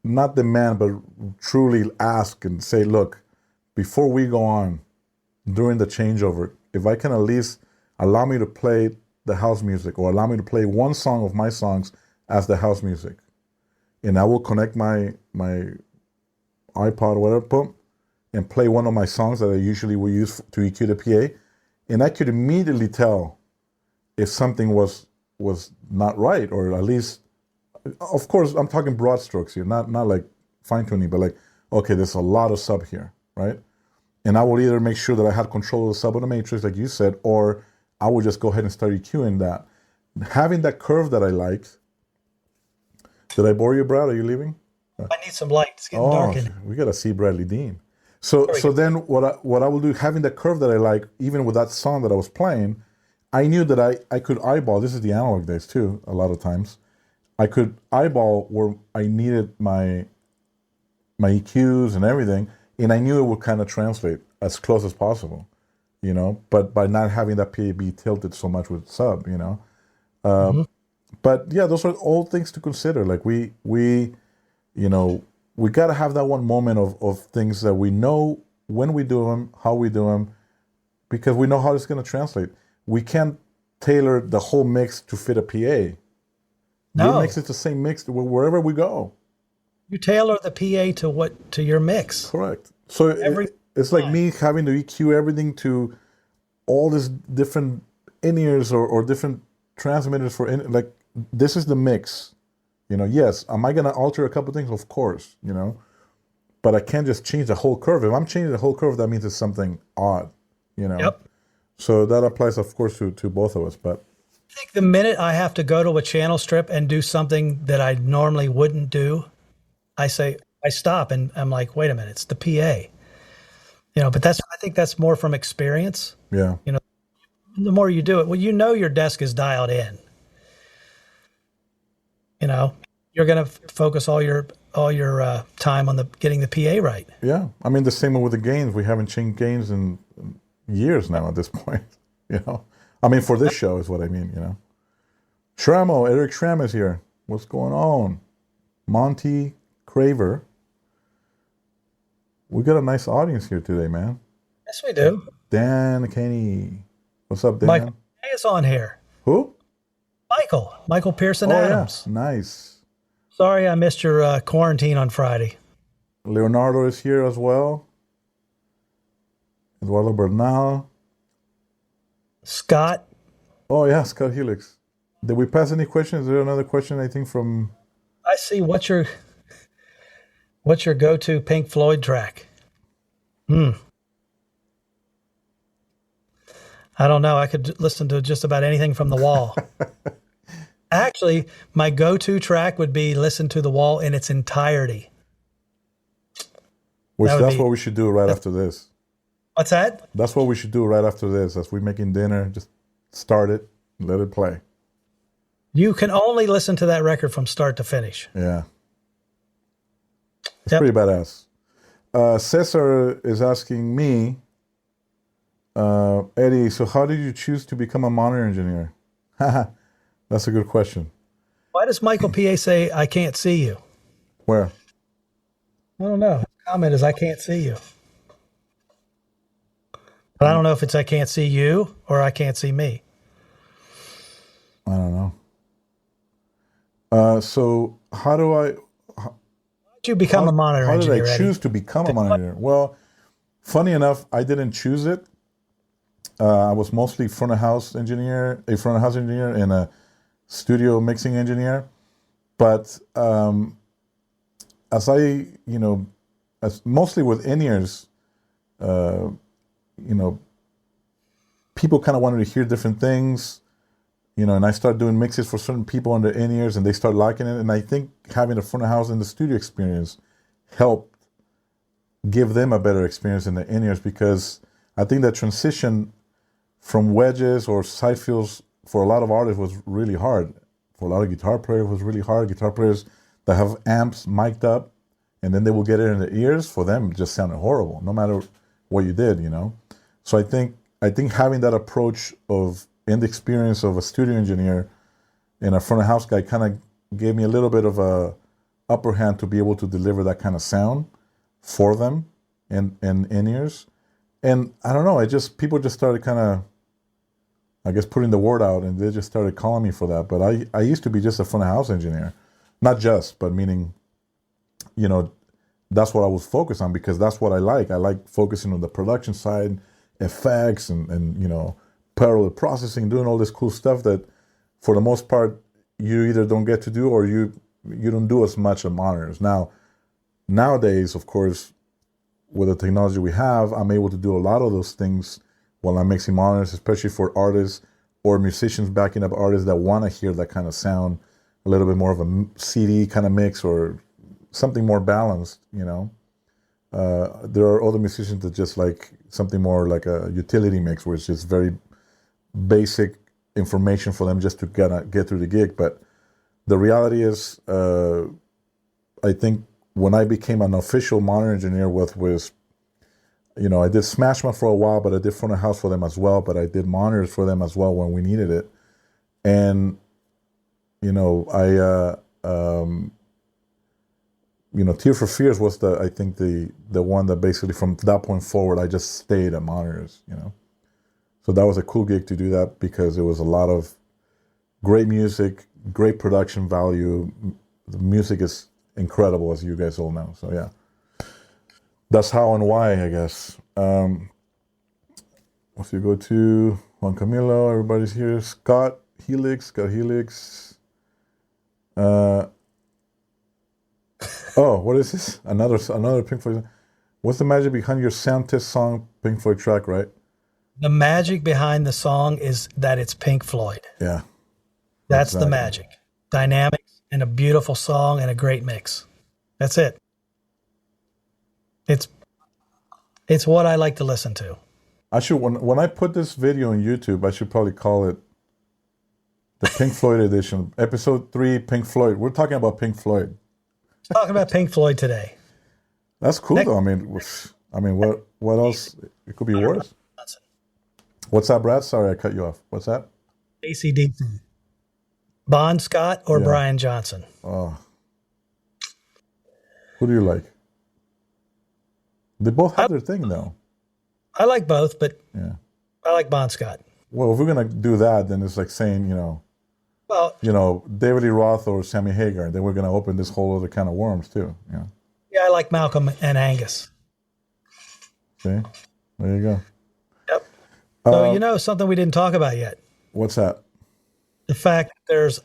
not demand, but truly ask and say, look, before we go on, during the changeover, if I can at least allow me to play the house music or allow me to play one song of my songs as the house music, and I will connect my iPod or whatever, boom, and play one of my songs that I usually will use to EQ the PA, and I could immediately tell if something was not right, or at least, of course, I'm talking broad strokes here, not like fine tuning, but like, okay, there's a lot of sub here, right? And I will either make sure that I had control of the sub of the matrix, like you said, or I would just go ahead and start EQing that. Having that curve that I liked. Did I bore you, Brad? Are you leaving? I need some light. It's getting dark in here. We got to see Bradley Dean. So then what I will do, having the curve that I like, even with that song that I was playing, I knew that I could eyeball, this is the analog days too, a lot of times, I could eyeball where I needed my EQs and everything, and I knew it would kind of translate as close as possible, but by not having that PA be tilted so much with sub, But yeah, those are all things to consider. Like we got to have that one moment of things that we know when we do them, how we do them, because we know how it's going to translate. We can't tailor the whole mix to fit a PA. No. Your mix is the same mix wherever we go. You tailor the PA to your mix. Correct. So it's like me having to EQ everything to all these different in-ears or different transmitters like this is the mix. Yes, am I going to alter a couple things? Of course, but I can't just change the whole curve. If I'm changing the whole curve, that means it's something odd, Yep. So that applies, of course, to both of us. But I think the minute I have to go to a channel strip and do something that I normally wouldn't do, I stop and I'm like, wait a minute, it's the PA. But I think that's more from experience. yeah. The more you do it, well, your desk is dialed in. You're going to focus all your time on getting the PA right. Yeah. I mean, the same with the gains. We haven't changed gains in years now at this point, I mean, for this show is what I mean, Shramo, Eric Schramm is here. What's going on? Monty Craver. We got a nice audience here today, man. Yes, we do. Dan Kenny. What's up, Dan? Michael is on here. Who? Michael Pearson Adams. Yeah. Nice. Sorry I missed your quarantine on Friday. Leonardo is here as well. Eduardo Bernal. Scott. Oh, yeah, Scott Helix. Did we pass any questions? Is there another question, I think, from... I see. What's your go-to Pink Floyd track? I don't know. I could listen to just about anything from The Wall. Actually, my go-to track would be Listen to The Wall in its entirety. That's what we should do right after this. What's that? That's what we should do right after this. As we're making dinner, just start it and let it play. You can only listen to that record from start to finish. Yeah. It's pretty badass. Cesar is asking me, Eddie, so how did you choose to become a monitor engineer? That's a good question. Why does Michael PA say, I can't see you? Where? I don't know. His comment is, I can't see you. But I don't know if it's I can't see you or I can't see me. I don't know. So how do I? How did you become a monitor How did I engineer, choose Eddie? to become a monitor? Well, funny enough, I didn't choose it. I was mostly front of house engineer, and a studio mixing engineer. But as I, as mostly with in-ears, people kind of wanted to hear different things, and I started doing mixes for certain people on their in-ears, and they start liking it. And I think having a front of house in the studio experience helped give them a better experience in the in-ears, because I think that transition from wedges or side fills for a lot of artists was really hard. For a lot of guitar players, it was really hard. Guitar players that have amps mic'd up, and then they will get it in their ears. For them, it just sounded horrible, no matter what you did, So I think having that approach of in the experience of a studio engineer and a front of house guy kind of gave me a little bit of a upper hand to be able to deliver that kind of sound for them and in ears. And I don't know, people just started kind of, I guess, putting the word out, and they just started calling me for that. But I used to be just a front of house engineer, not just, but meaning, that's what I was focused on, because that's what I like. I like focusing on the production side, effects, and parallel processing, doing all this cool stuff that, for the most part, you either don't get to do, or you don't do as much on monitors. Nowadays, of course, with the technology we have, I'm able to do a lot of those things while I'm mixing monitors, especially for artists or musicians backing up artists that want to hear that kind of sound, a little bit more of a CD kind of mix or something more balanced, There are other musicians that just like something more like a utility mix, where it's just very basic information for them just to get through the gig. But the reality is, I think when I became an official monitor engineer I did Smashma for a while, but I did front of house for them as well. But I did monitors for them as well when we needed it. And, Tear for Fears was the one that basically from that point forward, I just stayed at monitors, So that was a cool gig to do that, because it was a lot of great music, great production value. The music is incredible, as you guys all know. So yeah, that's how and why, I guess. If you go to Juan Camilo, everybody's here. Scott Helix. What is this? Another Pink Floyd. What's the magic behind your sound test song, Pink Floyd track, right? The magic behind the song is that it's Pink Floyd. Yeah. That's exactly the magic. Dynamics and a beautiful song and a great mix. That's it. It's what I like to listen to. I should, when I put this video on YouTube, I should probably call it the Pink Floyd edition, episode 3, Pink Floyd. We're talking about Pink Floyd. Talking about Pink Floyd today. That's cool, though. I mean, what else? It could be worse. What's that, Brad? Sorry, I cut you off. What's that? AC/DC. Bon Scott or Brian Johnson? Oh. Who do you like? They both have their thing, though. I like both, but yeah, I like Bon Scott. Well, if we're going to do that, then it's like saying, David Lee Roth or Sammy Hagar. Then we're going to open this whole other can of worms, too. Yeah, I like Malcolm and Angus. See? There you go. Yep. So, something we didn't talk about yet. What's that? The fact that there's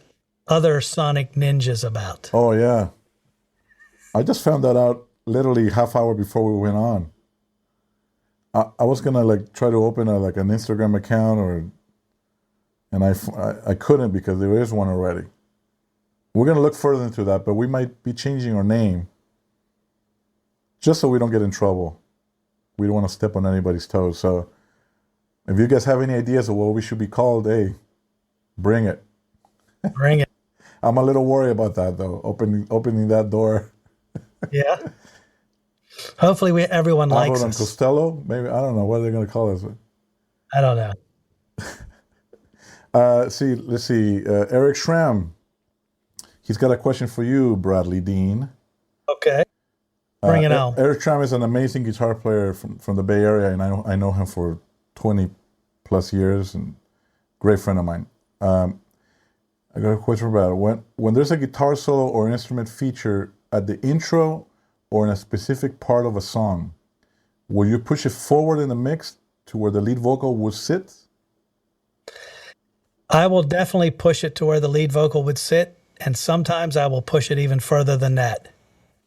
other Sonic Ninjas about. Oh, yeah. I just found that out literally half hour before we went on. I was going to try to open an Instagram account and I couldn't, because there is one already. We're going to look further into that, but we might be changing our name just so we don't get in trouble. We don't want to step on anybody's toes. So if you guys have any ideas of what we should be called, hey, bring it. Bring it. I'm a little worried about that, though, opening that door. Yeah. Hopefully everyone likes us. Costello? Maybe, I don't know. What are they going to call us? I don't know. Let's see. Eric Schramm. He's got a question for you, Bradley Dean. Okay. Bring it on. Eric Tram is an amazing guitar player from the Bay Area, and I know him for 20 plus years, and great friend of mine. I got a question about it. When there's a guitar solo or instrument feature at the intro or in a specific part of a song, will you push it forward in the mix to where the lead vocal would sit? I will definitely push it to where the lead vocal would sit, and sometimes I will push it even further than that.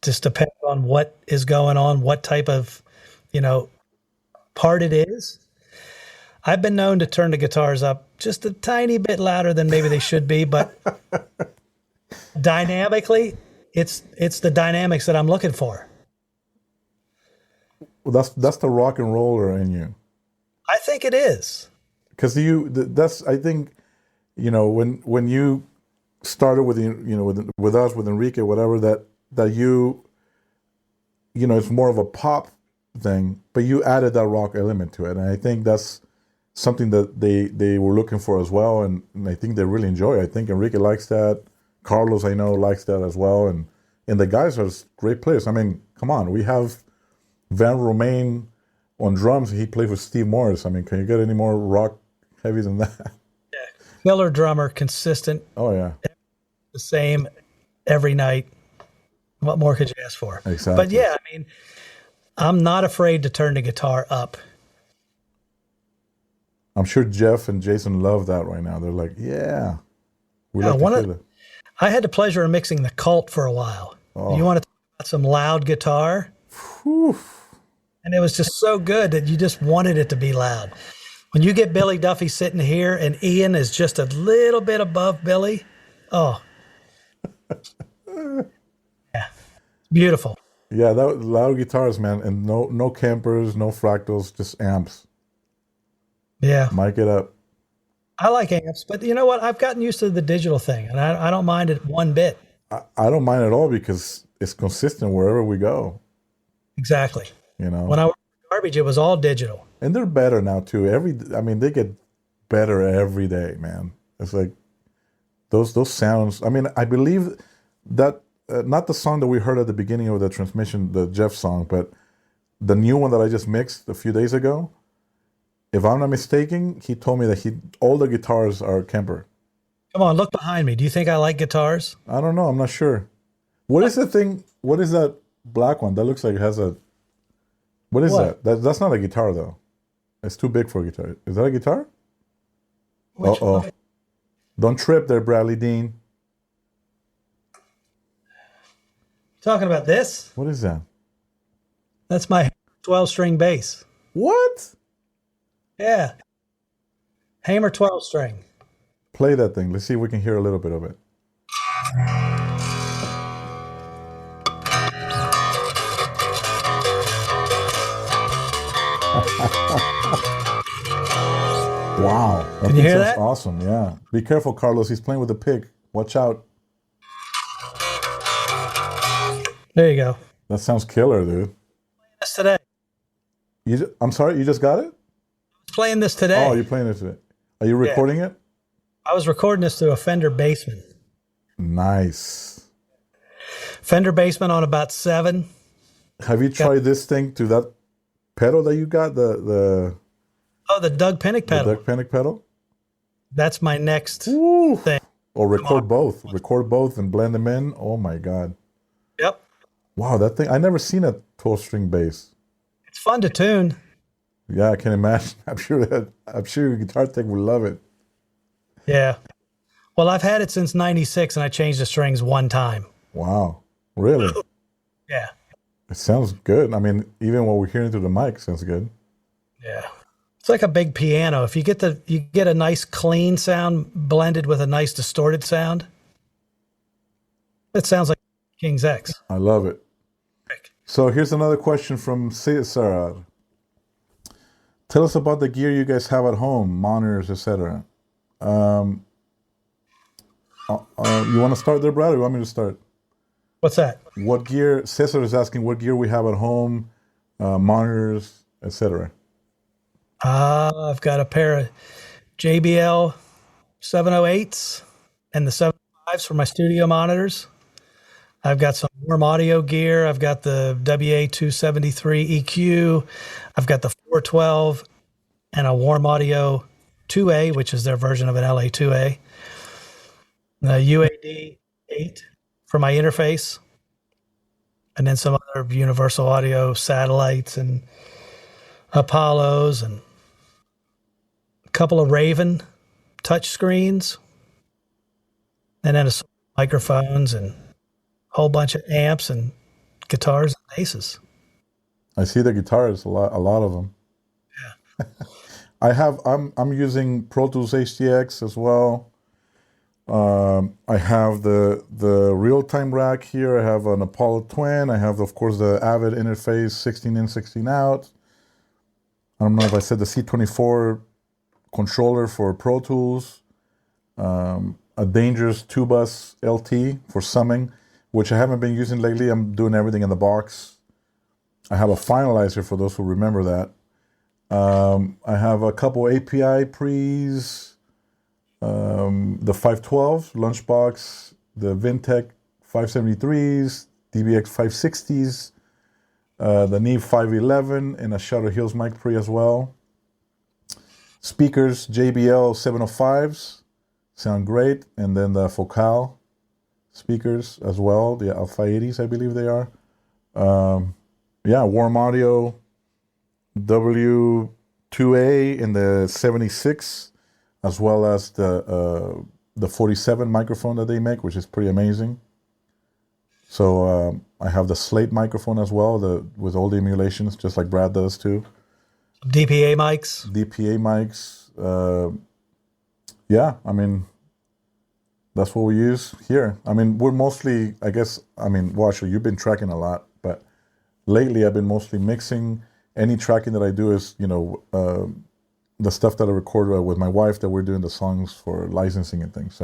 Just depends on what is going on, what type of, part it is. I've been known to turn the guitars up just a tiny bit louder than maybe they should be, but dynamically, it's the dynamics that I'm looking for. Well, that's the rock and roller in you. I think it is. Because I think, when you started with with us, with Enrique, whatever, that it's more of a pop thing, but you added that rock element to it, and I think that's something that they were looking for as well, and I think they really enjoy it. I think Enrique likes that. Carlos, I know, likes that as well, and the guys are great players. I mean, come on, we have Van Romain on drums. He played with Steve Morris. I mean, can you get any more rock heavy than that? Yeah. Killer drummer, consistent. Oh yeah. The same every night. What more could you ask for? Exactly. But yeah, I mean, I'm not afraid to turn the guitar up. I'm sure Jeff and Jason love that right now. They're like, yeah, we like to hear that. I had the pleasure of mixing the Cult for a while. Oh. You want to talk about some loud guitar? Whew. And it was just so good that you just wanted it to be loud. When you get Billy Duffy sitting here and Ian is just a little bit above Billy, oh, yeah, beautiful. Yeah, that loud guitars, man, and no campers, no fractals, just amps. Yeah. Mic it up. I like amps, but you know what? I've gotten used to the digital thing, and I don't mind it one bit. I don't mind at all because it's consistent wherever we go. Exactly. When I worked at Garbage, it was all digital. And they're better now, too. They get better every day, man. It's like those sounds. I mean, I believe that, not the song that we heard at the beginning of the transmission, the Jeff song, but the new one that I just mixed a few days ago, if I'm not mistaken, he told me that all the guitars are Kemper. Come on, look behind me. Do you think I like guitars? I don't know. I'm not sure. What is the thing? What is that black one? That looks like it has a... What is that? That's not a guitar, though. It's too big for a guitar. Is that a guitar? Uh-oh. Don't trip there, Bradley Dean. Talking about this? What is that? That's my 12-string bass. What? Yeah. Hamer 12-string. Play that thing. Let's see if we can hear a little bit of it. Wow. Can you hear that? Awesome, yeah. Be careful, Carlos. He's playing with a pick. Watch out. There you go. That sounds killer, dude. That's today. I'm sorry, you just got it? Playing this today. Oh, you're playing it today. Are you recording it? I was recording this through a Fender Bassman. Nice. Fender Bassman on about 7. Have you tried this thing to that pedal that you got? The Doug Pinnick pedal. The Doug Pinnick pedal? That's my next thing. Or record both. Record both and blend them in. Oh my God. Yep. Wow, that thing. I never seen a 12-string bass. It's fun to tune. Yeah, I can imagine. I'm sure your guitar tech would love it. Yeah. Well, I've had it since 96 and I changed the strings one time. Wow. Really? Yeah. It sounds good. I mean, even what we're hearing through the mic sounds good. Yeah. It's like a big piano. If you get a nice clean sound blended with a nice distorted sound, it sounds like King's X. I love it. So here's another question from Cesar. Tell us about the gear you guys have at home, monitors, etc. You want to start there, Brad, or you want me to start? What's that? What gear? Cesar is asking what gear we have at home, monitors, etc. I've got a pair of JBL 708s and the 705 5s for my studio monitors. I've got some warm audio gear. I've got the WA273 EQ. I've got the 412 and a warm audio 2A, which is their version of an LA2A. The UAD 8 for my interface. And then some other universal audio satellites and Apollos and a couple of Raven touch screens. And then microphones and a whole bunch of amps and guitars and basses. I see the guitars, a lot of them. Yeah. I'm using Pro Tools HDX as well. I have the real-time rack here. I have an Apollo Twin. I have, of course, the Avid interface, 16 in, 16 out. I don't know if I said the C24 controller for Pro Tools. A Dangerous 2-bus LT for summing, which I haven't been using lately. I'm doing everything in the box. I have a finalizer for those who remember that. I have a couple API pre's. The 512 Lunchbox, the Vintech 573s, DBX 560s, the Neve 511, and a Shadow Hills mic pre as well. Speakers, JBL 705s, sound great, and then the Focal speakers as well, the Alpha 80s, I believe they are. Warm audio, W2A in the 76. As well as the 47 microphone that they make, which is pretty amazing. So I have the Slate microphone as well, with all the emulations, just like Brad does too. DPA mics. DPA mics. I mean, that's what we use here. I mean, we're mostly, actually, you've been tracking a lot, but lately I've been mostly mixing. Any tracking that I do is, the stuff that I record with my wife that we're doing the songs for licensing and things.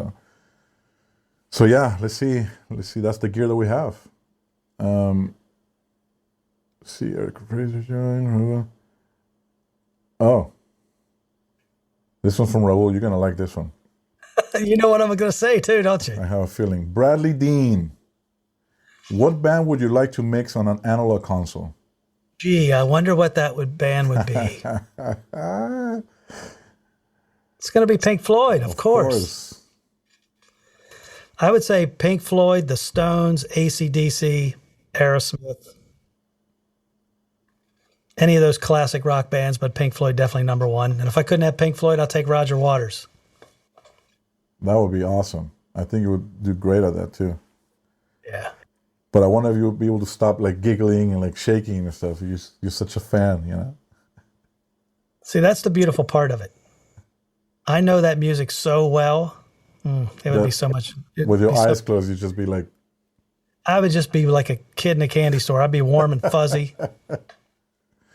So yeah, let's see. That's the gear that we have. Let's see, Eric Fraser join. Oh, this one's from Raul. You're gonna like this one. You know what I'm gonna say too, don't you? I have a feeling. Bradley Dean, what band would you like to mix on an analog console? Gee, I wonder what that band would be. It's going to be Pink Floyd, of course. I would say Pink Floyd, the Stones, AC/DC, Aerosmith. Any of those classic rock bands, but Pink Floyd definitely number one. And if I couldn't have Pink Floyd, I'll take Roger Waters. That would be awesome. I think you would do great at that too. Yeah. But I wonder if you would be able to stop like giggling and like shaking and stuff. You're such a fan, you know? See, that's the beautiful part of it. I know that music so well. It would be so much. With your eyes closed, you'd just be like... I would just be like a kid in a candy store. I'd be warm and fuzzy.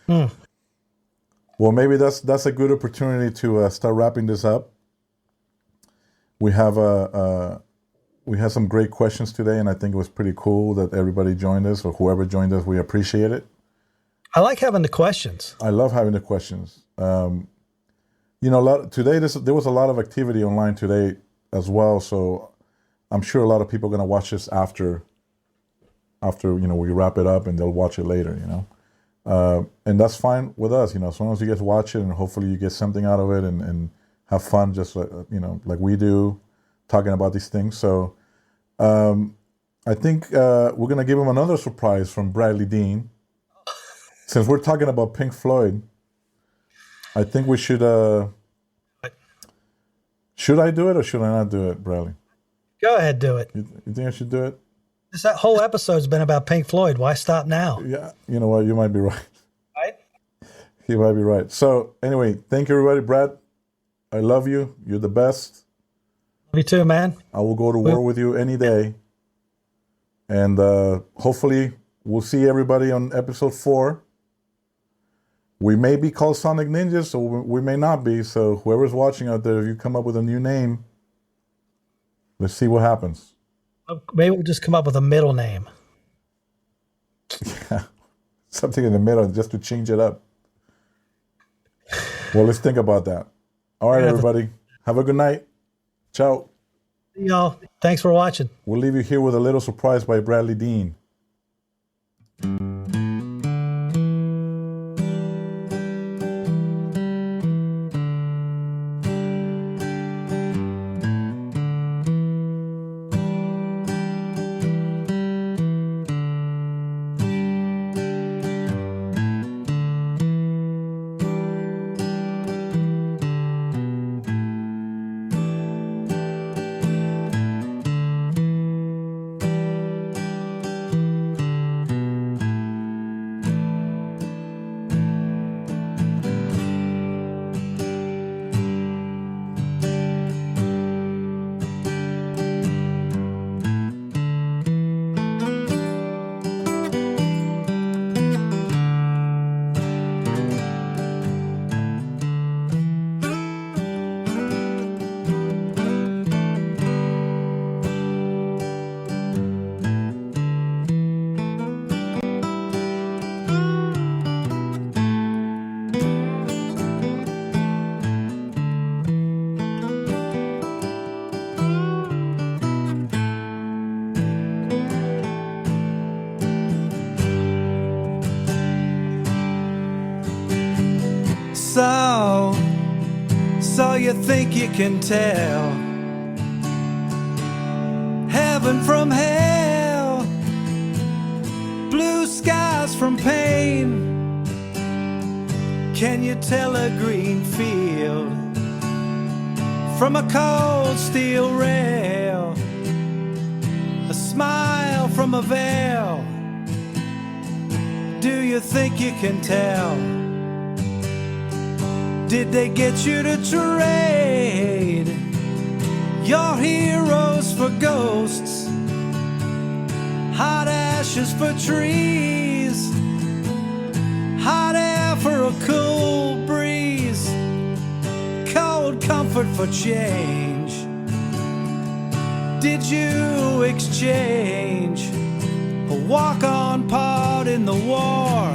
Well, maybe that's a good opportunity to start wrapping this up. We have we had some great questions today, and I think it was pretty cool that everybody joined us, or whoever joined us. We appreciate it. I like having the questions. I love having the questions. Today there was a lot of activity online today as well, so I'm sure a lot of people are going to watch this after we wrap it up, and they'll watch it later. And that's fine with us. As long as you get to watch it, and hopefully you get something out of it, and have fun, just like we do, talking about these things. So I think we're going to give him another surprise from Bradley Dean. Since we're talking about Pink Floyd, I think we should... should I do it or should I not do it, Bradley? Go ahead, do it. You think I should do it? That whole episode's been about Pink Floyd. Why stop now? Yeah, you know what? You might be right. Right? You might be right. So anyway, thank you, everybody. Brad, I love you. You're the best. Me too, man. I will go to war with you any day. And hopefully we'll see everybody on episode 4. We may be called Sonic Ninjas, or we may not be. So whoever's watching out there, if you come up with a new name, let's see what happens. Maybe we'll just come up with a middle name. Yeah, something in the middle just to change it up. Well, let's think about that. All right, everybody. Have a good night. Ciao. See y'all. Thanks for watching. We'll leave you here with a little surprise by Bradley Dean. So you think you can tell heaven from hell, blue skies from pain? Can you tell a green field from a cold steel rail, a smile from a veil? Do you think you can tell? Did they get you to trade your heroes for ghosts, hot ashes for trees, hot air for a cool breeze, cold comfort for change? Did you exchange a walk-on part in the war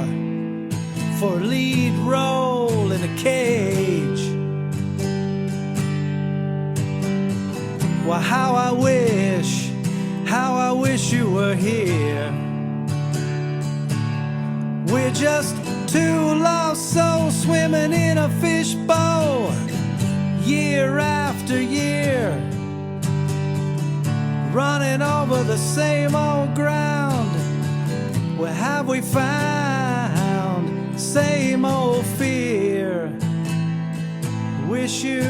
for a lead role in a cage? Well, how I wish you were here. We're just two lost souls swimming in a fishbowl, year after year, running over the same old ground. Where have we found same old fear? Wish you